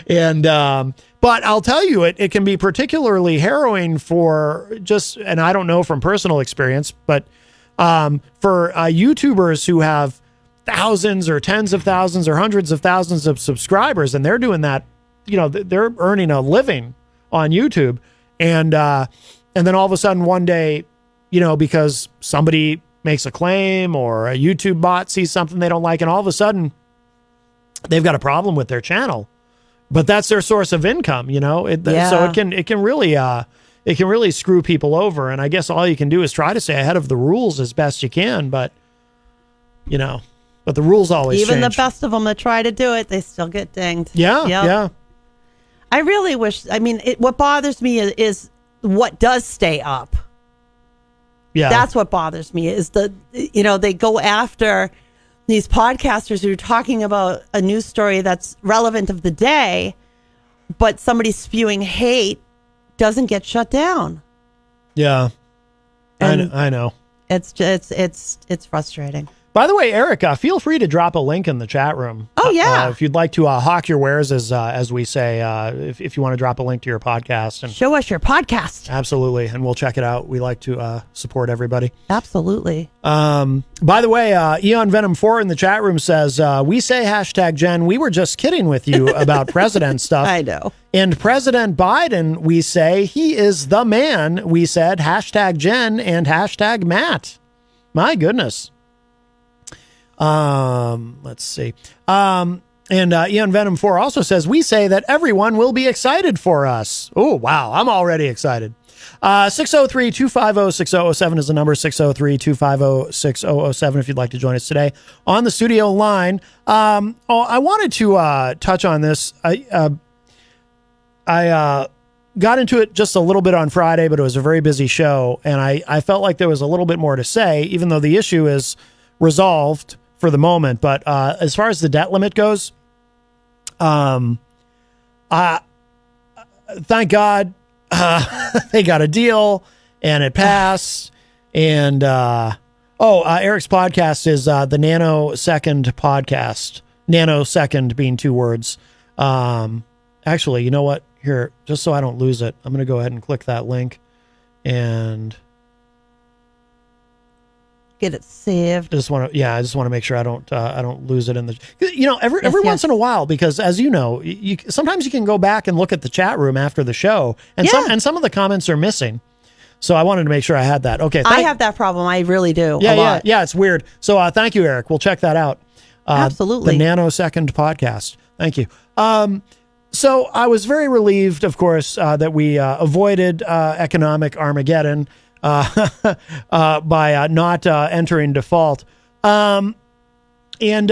And, but I'll tell you, it can be particularly harrowing for and I don't know from personal experience, but for YouTubers who have thousands or tens of thousands or hundreds of thousands of subscribers, and they're doing that, they're earning a living on YouTube. And then all of a sudden one day, because somebody makes a claim or a YouTube bot sees something they don't like, and all of a sudden they've got a problem with their channel, but that's their source of income, So it can really screw people over. And I guess all you can do is try to stay ahead of the rules as best you can, but the rules always Even change. the best of them that try to do it, they still get dinged. Yeah. Yep. Yeah. I really wish, what bothers me is what does stay up. Yeah. That's what bothers me is they go after these podcasters who are talking about a news story that's relevant of the day, but somebody spewing hate doesn't get shut down. Yeah. I know. It's frustrating. By the way, Eric, feel free to drop a link in the chat room. Oh, yeah. If you'd like to hawk your wares, as we say, if you want to drop a link to your podcast. And show us your podcast. Absolutely. And we'll check it out. We like to support everybody. Absolutely. By the way, Eon Venom 4 in the chat room says, we say #Jen. We were just kidding with you about president stuff. I know. And President Biden, we say, he is the man. We said #Jen and #Matt. My goodness. Let's see. And Eon Venom 4 also says, we say that everyone will be excited for us. Oh, wow. I'm already excited. 603-250-6007 is the number, 603-250-6007 if you'd like to join us today on the studio line. I wanted to touch on this. I got into it just a little bit on Friday, but it was a very busy show, and I felt like there was a little bit more to say, even though the issue is resolved for the moment. But as far as the debt limit goes, thank God they got a deal and it passed. And Eric's podcast is the Nanosecond podcast. Nanosecond being 2 words. Actually, you know what? Here, just so I don't lose it, I'm going to go ahead and click that link and get it saved. I just want to make sure I don't lose it in the. Every once in a while, because as you know, sometimes you can go back and look at the chat room after the show, and some of the comments are missing. So I wanted to make sure I had that. Okay, I have that problem. I really do. Yeah. It's weird. So thank you, Eric. We'll check that out. Absolutely. The Nanosecond podcast. Thank you. So I was very relieved, of course, that we avoided economic Armageddon by not entering default. And what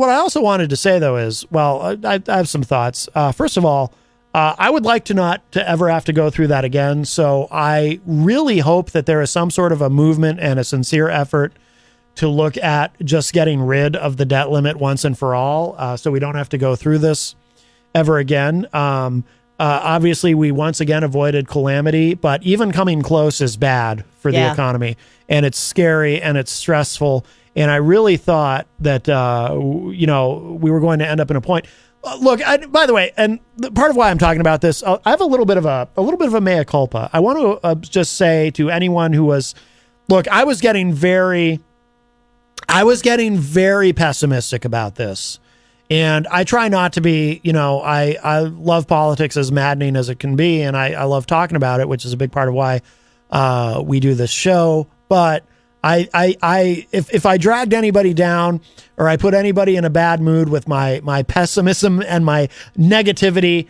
I also wanted to say, though, is, I have some thoughts. First of all, I would like to ever have to go through that again. So I really hope that there is some sort of a movement and a sincere effort to look at just getting rid of the debt limit once and for all, so we don't have to go through this ever again. Obviously, we once again avoided calamity, but even coming close is bad for the economy, and it's scary and it's stressful. And I really thought that we were going to end up in a point. Look, by the way, and part of why I'm talking about this, I have a little bit of a mea culpa. I want to just say to anyone who was, look, I was getting very pessimistic about this. And I try not to be, I love politics as maddening as it can be. And I love talking about it, which is a big part of why we do this show. But if I dragged anybody down or I put anybody in a bad mood with my pessimism and my negativity,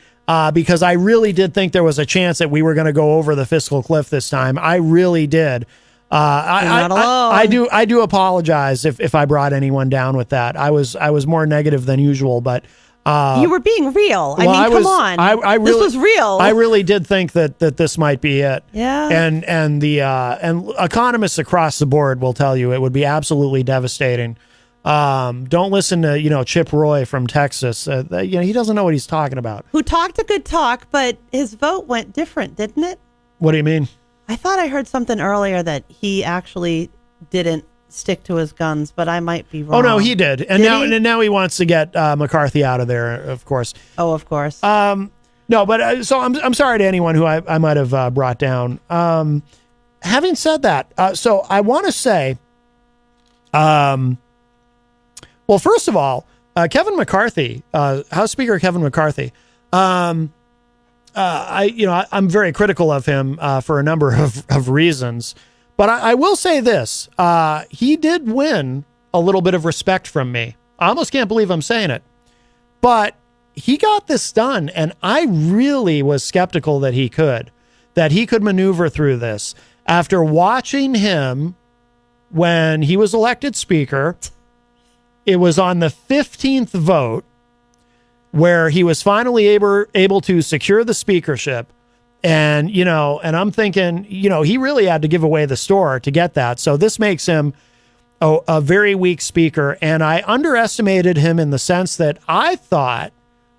because I really did think there was a chance that we were going to go over the fiscal cliff this time. I really did. I do apologize if I brought anyone down with that. I was more negative than usual, but you were being real. Come on. I really, this was real. I really did think that this might be it. Yeah. And economists across the board will tell you it would be absolutely devastating. Don't listen to Chip Roy from Texas. He doesn't know what he's talking about. Who talked a good talk, but his vote went different, didn't it? What do you mean? I thought I heard something earlier that he actually didn't stick to his guns, but I might be wrong. Oh no, he did, and now he wants to get McCarthy out of there, of course. Oh, of course. No, but so I'm sorry to anyone who I might have brought down. Having said that, so I want to say, well, first of all, Kevin McCarthy, House Speaker Kevin McCarthy. I'm very critical of him for a number of reasons, but I will say this: he did win a little bit of respect from me. I almost can't believe I'm saying it, but he got this done, and I really was skeptical that he could maneuver through this. After watching him when he was elected Speaker, it was on the 15th vote where he was finally able to secure the speakership. And, and I'm thinking, he really had to give away the store to get that. So this makes him a very weak speaker. And I underestimated him in the sense that I thought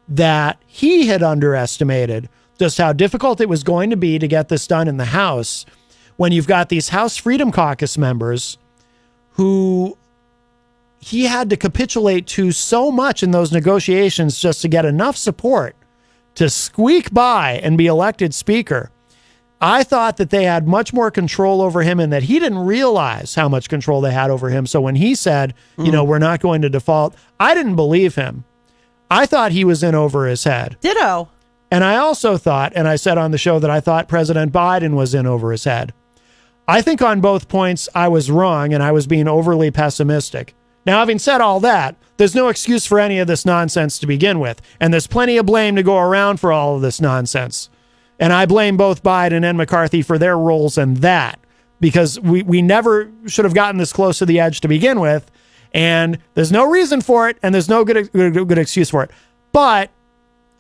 that he had underestimated just how difficult it was going to be to get this done in the House when you've got these House Freedom Caucus members who he had to capitulate to so much in those negotiations just to get enough support to squeak by and be elected Speaker. I thought that they had much more control over him and that he didn't realize how much control they had over him. So when he said, we're not going to default, I didn't believe him. I thought he was in over his head. Ditto. And I also thought, and I said on the show that I thought President Biden was in over his head. I think on both points I was wrong and I was being overly pessimistic. Now, having said all that, there's no excuse for any of this nonsense to begin with. And there's plenty of blame to go around for all of this nonsense. And I blame both Biden and McCarthy for their roles in that, because we never should have gotten this close to the edge to begin with. And there's no reason for it. And there's no good excuse for it. But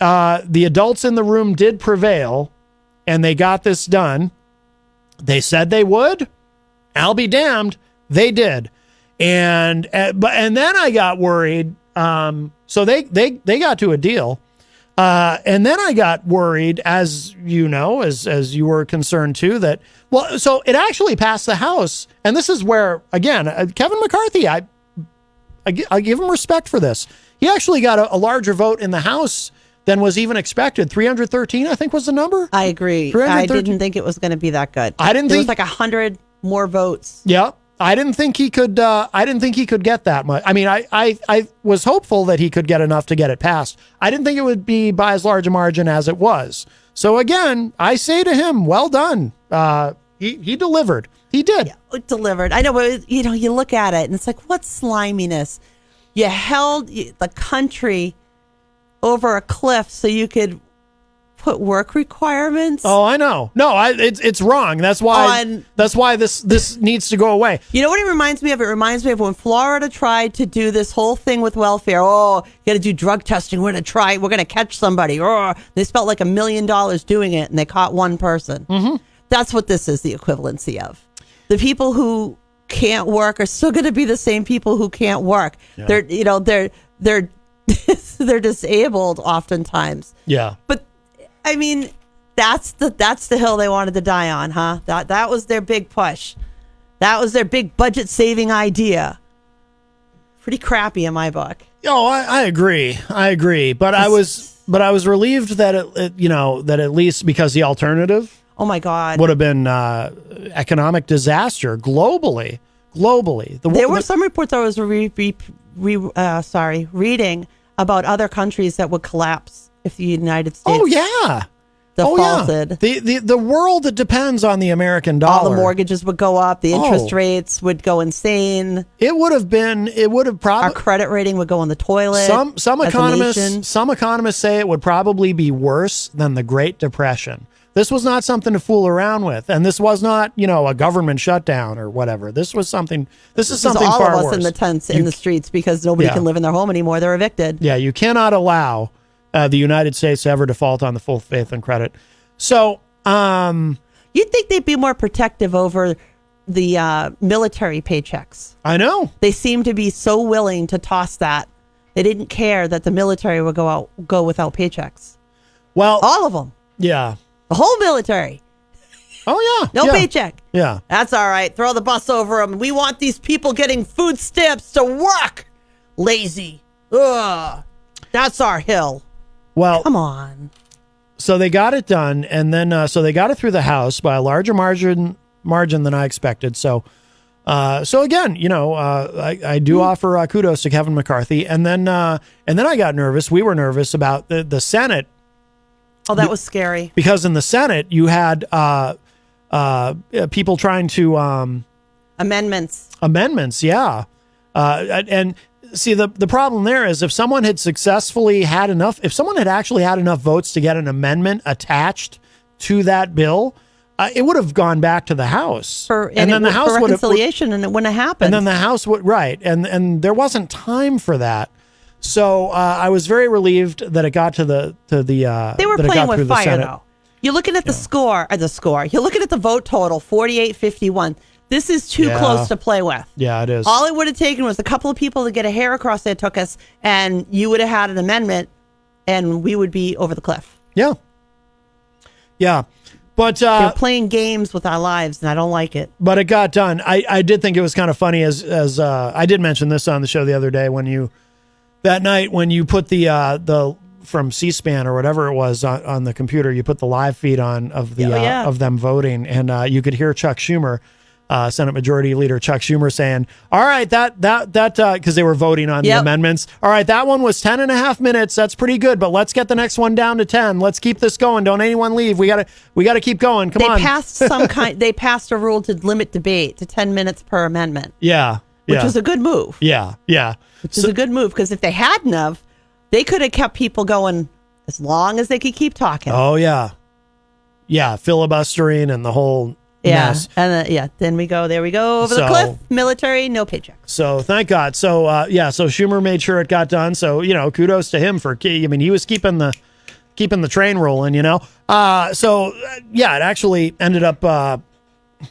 the adults in the room did prevail and they got this done. They said they would. I'll be damned. They did. And then I got worried. So they got to a deal. And then I got worried, as you know, as you were concerned too, that, well, so it actually passed the House. And this is where, again, Kevin McCarthy, I give him respect for this. He actually got a larger vote in the House than was even expected. 313, I think, was the number. I agree. I didn't think it was going to be that good. There was like 100 more votes. Yeah. I didn't think he could. I didn't think he could get that much. I mean, I was hopeful that he could get enough to get it passed. I didn't think it would be by as large a margin as it was. So again, I say to him, well done. He delivered. He did. Yeah, delivered. I know, but you look at it and it's like, what sliminess? You held the country over a cliff so you could put work requirements. Oh, I know. No, it's wrong. That's why this needs to go away. You know what it reminds me of? It reminds me of when Florida tried to do this whole thing with welfare. Oh, you got to do drug testing. We're going to catch somebody. Oh, they spent like $1 million doing it and they caught one person. Mm-hmm. That's what this is the equivalency of. The people who can't work are still going to be the same people who can't work. Yeah. They're disabled oftentimes. Yeah. But I mean, that's the hill they wanted to die on, huh? That was their big push. That was their big budget saving idea. Pretty crappy in my book. Oh, I agree. But I was relieved that that at least, because the alternative, oh my God, would have been economic disaster globally. There were some reports I was reading about other countries that would collapse if the United States defaulted. The world depends on the American dollar. All the mortgages would go up. The interest rates would go insane. It would have probably, our credit rating would go in the toilet. Some economists say it would probably be worse than the Great Depression. This was not something to fool around with, and this was not, a government shutdown or whatever. This is something all far of us worse. In the tents in the streets because nobody can live in their home anymore. They're evicted. Yeah, you cannot allow the United States to ever default on the full faith and credit. So, you'd think they'd be more protective over the military paychecks. I know. They seem to be so willing to toss that. They didn't care that the military would go without paychecks. Well, all of them. Yeah. The whole military. Oh, yeah. No paycheck. Yeah. That's all right. Throw the bus over them. We want these people getting food stamps to work. Lazy. Ugh. That's our hill. Well, come on. So they got it done, and then so they got it through the House by a larger margin than I expected. So again, I do offer kudos to Kevin McCarthy, and then I got nervous. We were nervous about the Senate. Oh, that was scary. Because in the Senate, you had people trying to amendments, yeah, and. See, the problem there is if someone had actually had enough votes to get an amendment attached to that bill, it would have gone back to the House. And then the House would reconciliation, and it wouldn't have happened. And then the House would, right. And there wasn't time for that. So I was very relieved that it got to the they were playing with fire, though. You're looking at the score. You're looking at the vote total, 48-51. This is too close to play with. Yeah, it is. All it would have taken was a couple of people to get a hair across their tuchus, and you would have had an amendment, and we would be over the cliff. Yeah. Yeah. But they're playing games with our lives, and I don't like it. But it got done. I did think it was kind of funny as I did mention this on the show the other day that night when you put the from C-SPAN or whatever it was on the computer, you put the live feed on of them voting, and you could hear Chuck Schumer. Senate Majority Leader Chuck Schumer saying, all right, that because they were voting on the amendments. All right, that one was 10 and a half minutes. That's pretty good, but let's get the next one down to 10. Let's keep this going. Don't anyone leave. We gotta keep going. Come on. They passed a rule to limit debate to 10 minutes per amendment. Yeah. Which was a good move. Yeah. Yeah. Which is a good move, because if they hadn't have, they could have kept people going as long as they could keep talking. Oh, yeah. Yeah, filibustering and the whole mess. And then we go over the cliff. Military, no paycheck. So thank God. So so Schumer made sure it got done. So kudos to him for. I mean, he was keeping the train rolling. It actually ended up.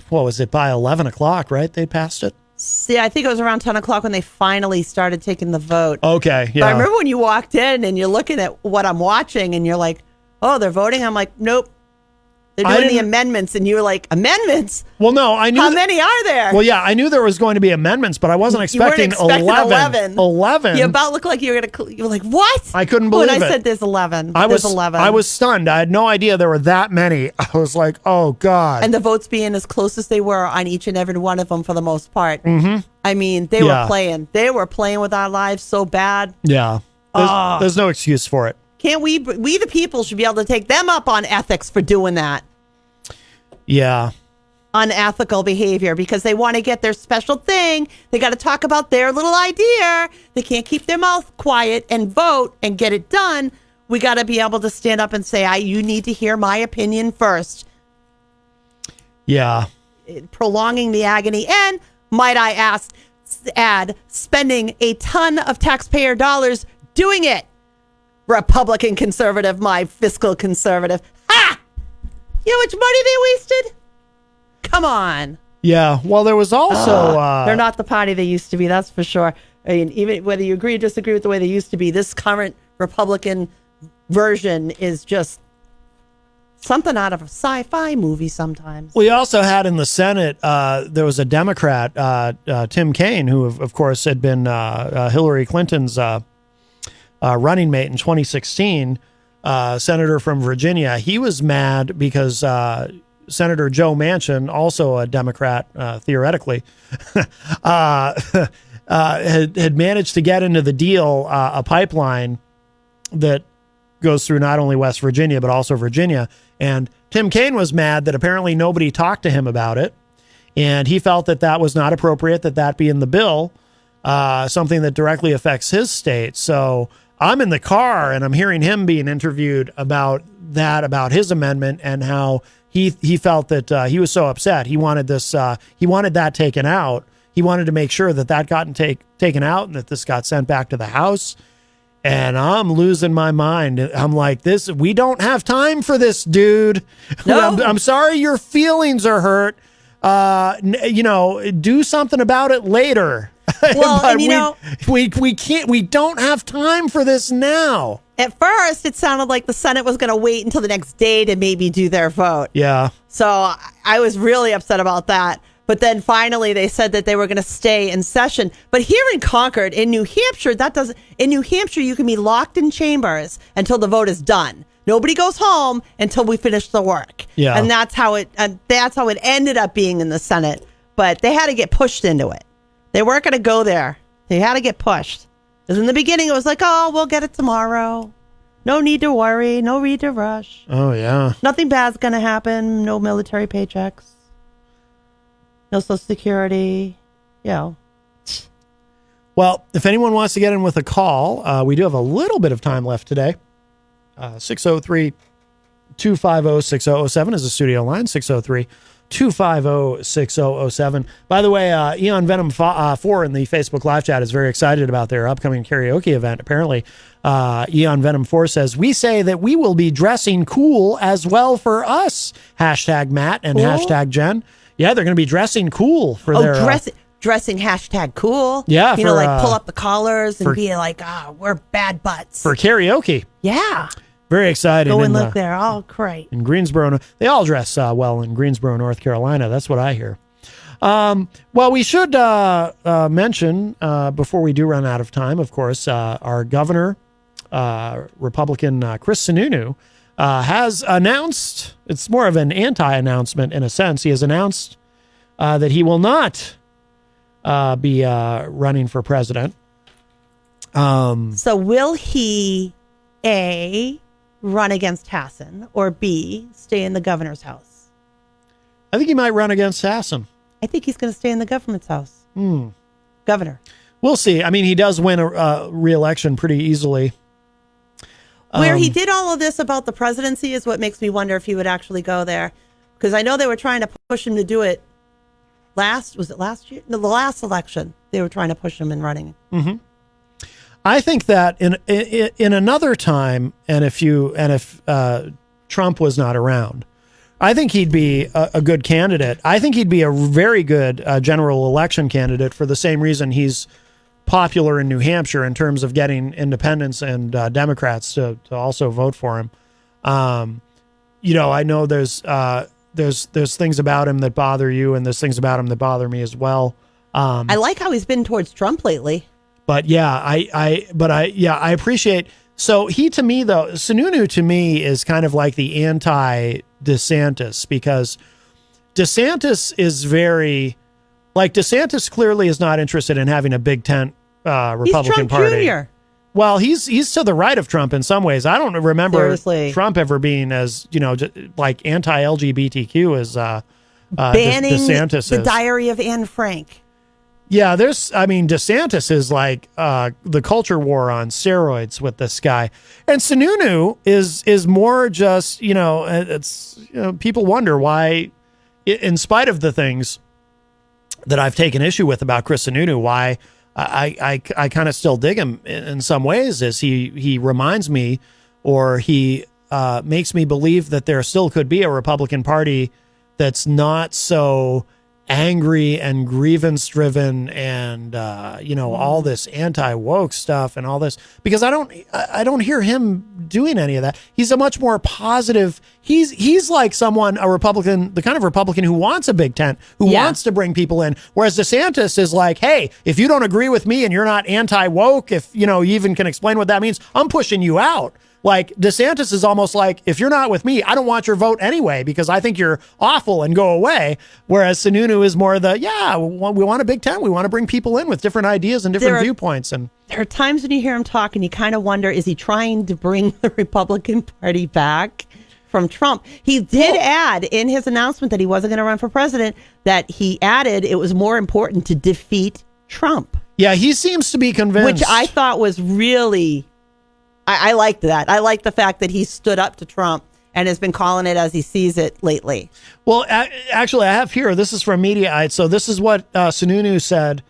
What was it, by 11 o'clock? Right, they passed it. See, I think it was around 10 o'clock when they finally started taking the vote. Okay, yeah. But I remember when you walked in and you're looking at what I'm watching and you're like, oh, they're voting? I'm like, nope. They're doing the amendments. And you were like, amendments? Well, no, I knew. How many are there? Well, yeah, I knew there was going to be amendments, but I wasn't expecting, you weren't expecting 11. 11. You about looked like you were going to, you were like, what? I couldn't believe when it. I said there's 11. There's 11. I was stunned. I had no idea there were that many. I was like, oh, God. And the votes being as close as they were on each and every one of them for the most part. Mm-hmm. I mean, they were playing. They were playing with our lives so bad. Yeah. There's no excuse for it. Can't we the people should be able to take them up on ethics for doing that. Yeah. Unethical behavior because they want to get their special thing. They got to talk about their little idea. They can't keep their mouth quiet and vote and get it done. We got to be able to stand up and say, you need to hear my opinion first. Yeah. Prolonging the agony. And might I add, spending a ton of taxpayer dollars doing it. Republican conservative, my fiscal conservative. Ha! You know how much money they wasted? Come on. Yeah. Well, there was also... they're not the party they used to be, that's for sure. I mean, even whether you agree or disagree with the way they used to be, this current Republican version is just something out of a sci-fi movie sometimes. We also had in the Senate, there was a Democrat, Tim Kaine, who, of course, had been Hillary Clinton's running mate in 2016, senator from Virginia. He was mad because Senator Joe Manchin, also a Democrat, theoretically, had managed to get into the deal a pipeline that goes through not only West Virginia, but also Virginia. And Tim Kaine was mad that apparently nobody talked to him about it. And he felt that that was not appropriate, that be in the bill, something that directly affects his state. So I'm in the car and I'm hearing him being interviewed about his amendment and how he felt that he was so upset. He wanted that taken out. He wanted to make sure that got taken out and that this got sent back to the House. And I'm losing my mind. I'm like, we don't have time for this, dude. No. I'm sorry your feelings are hurt. Do something about it later. Well, and we don't have time for this now. At first, it sounded like the Senate was going to wait until the next day to maybe do their vote. Yeah. So I was really upset about that. But then finally, they said that they were going to stay in session. But here in Concord, in New Hampshire, in New Hampshire, you can be locked in chambers until the vote is done. Nobody goes home until we finish the work. Yeah. And that's how it ended up being in the Senate. But they had to get pushed into it. They weren't going to go there. They had to get pushed. Because in the beginning, it was like, oh, we'll get it tomorrow. No need to worry. No need to rush. Oh, yeah. Nothing bad's going to happen. No military paychecks. No Social Security. Well, if anyone wants to get in with a call, we do have a little bit of time left today. 603-250-6007 is the studio line. 603-250-6007. By the way, Eon Venom 4 in the Facebook live chat is very excited about their upcoming karaoke event. Apparently, Eon Venom 4 says, we say that we will be dressing cool as well for us. Hashtag Matt and hashtag Jenn. Yeah, they're going to be dressing cool for their... dressing hashtag cool. Yeah. Pull up the collars and be like, we're bad butts. For karaoke. Yeah. Very excited. Go and look there. Oh, great. In Greensboro. They all dress well in Greensboro, North Carolina. That's what I hear. Well, we should mention, before we do run out of time, of course, our governor, Republican Chris Sununu, has announced, it's more of an anti-announcement in a sense. He has announced that he will not be running for president. So will he, A, run against Hassan, or B, stay in the governor's house? I think he might run against Hassan. I think he's going to stay in the government's house. Governor. We'll see. I mean, he does win a re-election pretty easly. Where he did all of this about the presidency is what makes me wonder if he would actually go there. Because I know they were trying to push him to do it last year? No, the last election. They were trying to push him in running. Mm-hmm. I think that in another time, and if Trump was not around, I think he'd be a good candidate. I think he'd be a very good general election candidate for the same reason he's popular in New Hampshire in terms of getting independents and Democrats to also vote for him. I know there's things about him that bother you, and there's things about him that bother me as well. I like how he's been towards Trump lately. But yeah, I appreciate. So he, to me though, Sununu to me is kind of like the anti-DeSantis, because DeSantis is DeSantis clearly is not interested in having a big tent Republican he's Trump Party. Jr. Well, he's to the right of Trump in some ways. I don't remember Seriously. Trump ever being as like anti-LGBTQ as banning DeSantis the is. Diary of Anne Frank. Yeah, DeSantis is like the culture war on steroids with this guy, and Sununu is more just people wonder why, in spite of the things that I've taken issue with about Chris Sununu, why I kind of still dig him in some ways. Is he reminds me, or he makes me believe that there still could be a Republican Party that's not so angry and grievance driven and all this anti-woke stuff and all this, because I don't hear him doing any of that. He's a much more positive. He's like a Republican, the kind of Republican who wants a big tent, who wants to bring people in, whereas DeSantis is like, hey, if you don't agree with me and you're not anti-woke, if you even can explain what that means, I'm pushing you out. Like DeSantis is almost like, if you're not with me, I don't want your vote anyway, because I think you're awful, and go away. Whereas Sununu is more we want a big tent. We want to bring people in with different ideas and different viewpoints. And there are times when you hear him talk and you kind of wonder, is he trying to bring the Republican Party back from Trump? He did add in his announcement that he wasn't going to run for president, that he added it was more important to defeat Trump. Yeah, he seems to be convinced. Which I thought was really... I liked that. I like the fact that he stood up to Trump and has been calling it as he sees it lately. Well, actually, I have here, this is from Mediaite. So this is what Sununu said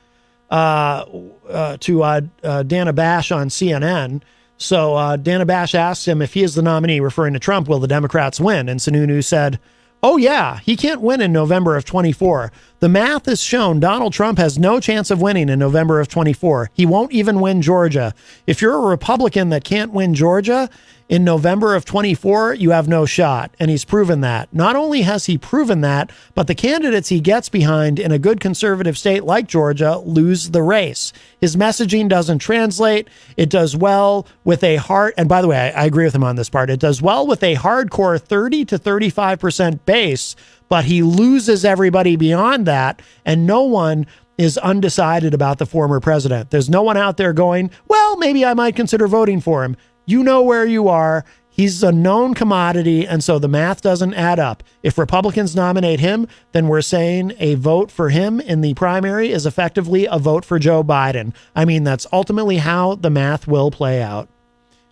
to Dana Bash on CNN. So Dana Bash asked him if he is the nominee, referring to Trump, will the Democrats win? And Sununu said, oh, yeah, he can't win in November of 24. The math has shown Donald Trump has no chance of winning in November of 24. He won't even win Georgia. If you're a Republican that can't win Georgia in November of 24, you have no shot. And he's proven that. Not only has he proven that, but the candidates he gets behind in a good conservative state like Georgia lose the race. His messaging doesn't translate. It does well with a and by the way, I agree with him on this part. It does well with a hardcore 30 to 35% base, but he loses everybody beyond that, and no one is undecided about the former president. There's no one out there going, well, maybe I might consider voting for him. You know where you are. He's a known commodity, and so the math doesn't add up. If Republicans nominate him, then we're saying a vote for him in the primary is effectively a vote for Joe Biden. I mean, that's ultimately how the math will play out.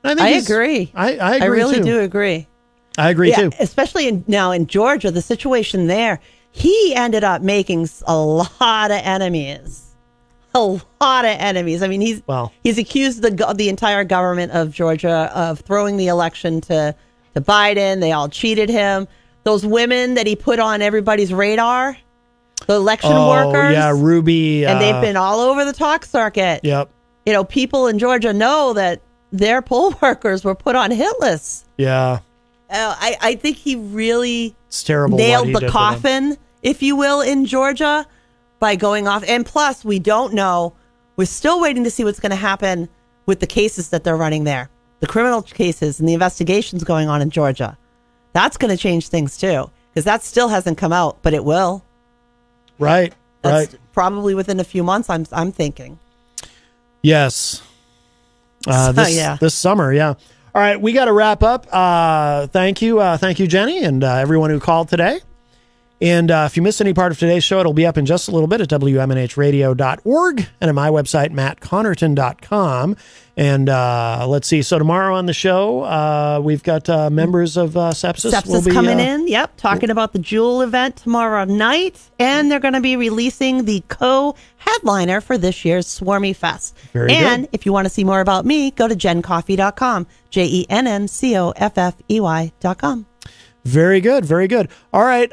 And I agree. I agree. I really too. do agree. I agree too. Especially now in Georgia, the situation there, he ended up making a lot of enemies. A lot of enemies. I mean, he's accused the entire government of Georgia of throwing the election to Biden. They all cheated him. Those women that he put on everybody's radar, the election workers. Yeah, Ruby. And they've been all over the talk circuit. Yep. People in Georgia know that their poll workers were put on hit lists. Yeah. I think he really nailed the coffin, if you will, in Georgia by going off. And plus, we don't know. We're still waiting to see what's going to happen with the cases that they're running there, the criminal cases and the investigations going on in Georgia. That's going to change things too, because that still hasn't come out, but it will. Right. That's probably within a few months. I'm thinking. Yes. This summer. Yeah. All right, we got to wrap up. Thank you, Jenny, and everyone who called today. And if you missed any part of today's show, it'll be up in just a little bit at WMNHradio.org and at my website, mattconnerton.com. And let's see. So tomorrow on the show, we've got members of Sepsis. Sepsis coming in. Yep. Talking about the Jewel event tomorrow night. And they're going to be releasing the co-headliner for this year's Swarmy Fest. Very and good. if you want to see more about me, go to JennCoffey.com. JennCoffey.com. Very good, very good. All right,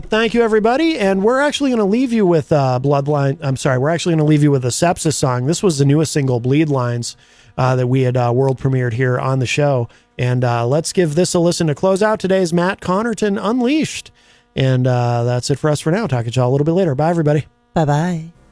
thank you, everybody. And we're actually going to leave you with Bloodline. I'm sorry, we're actually going to leave you with a Sepsis song. This was the newest single, Bleed Lines, that we had world premiered here on the show. And let's give this a listen to close out today's Matt Connarton Unleashed. And that's it for us for now. Talk to y'all a little bit later. Bye, everybody. Bye-bye.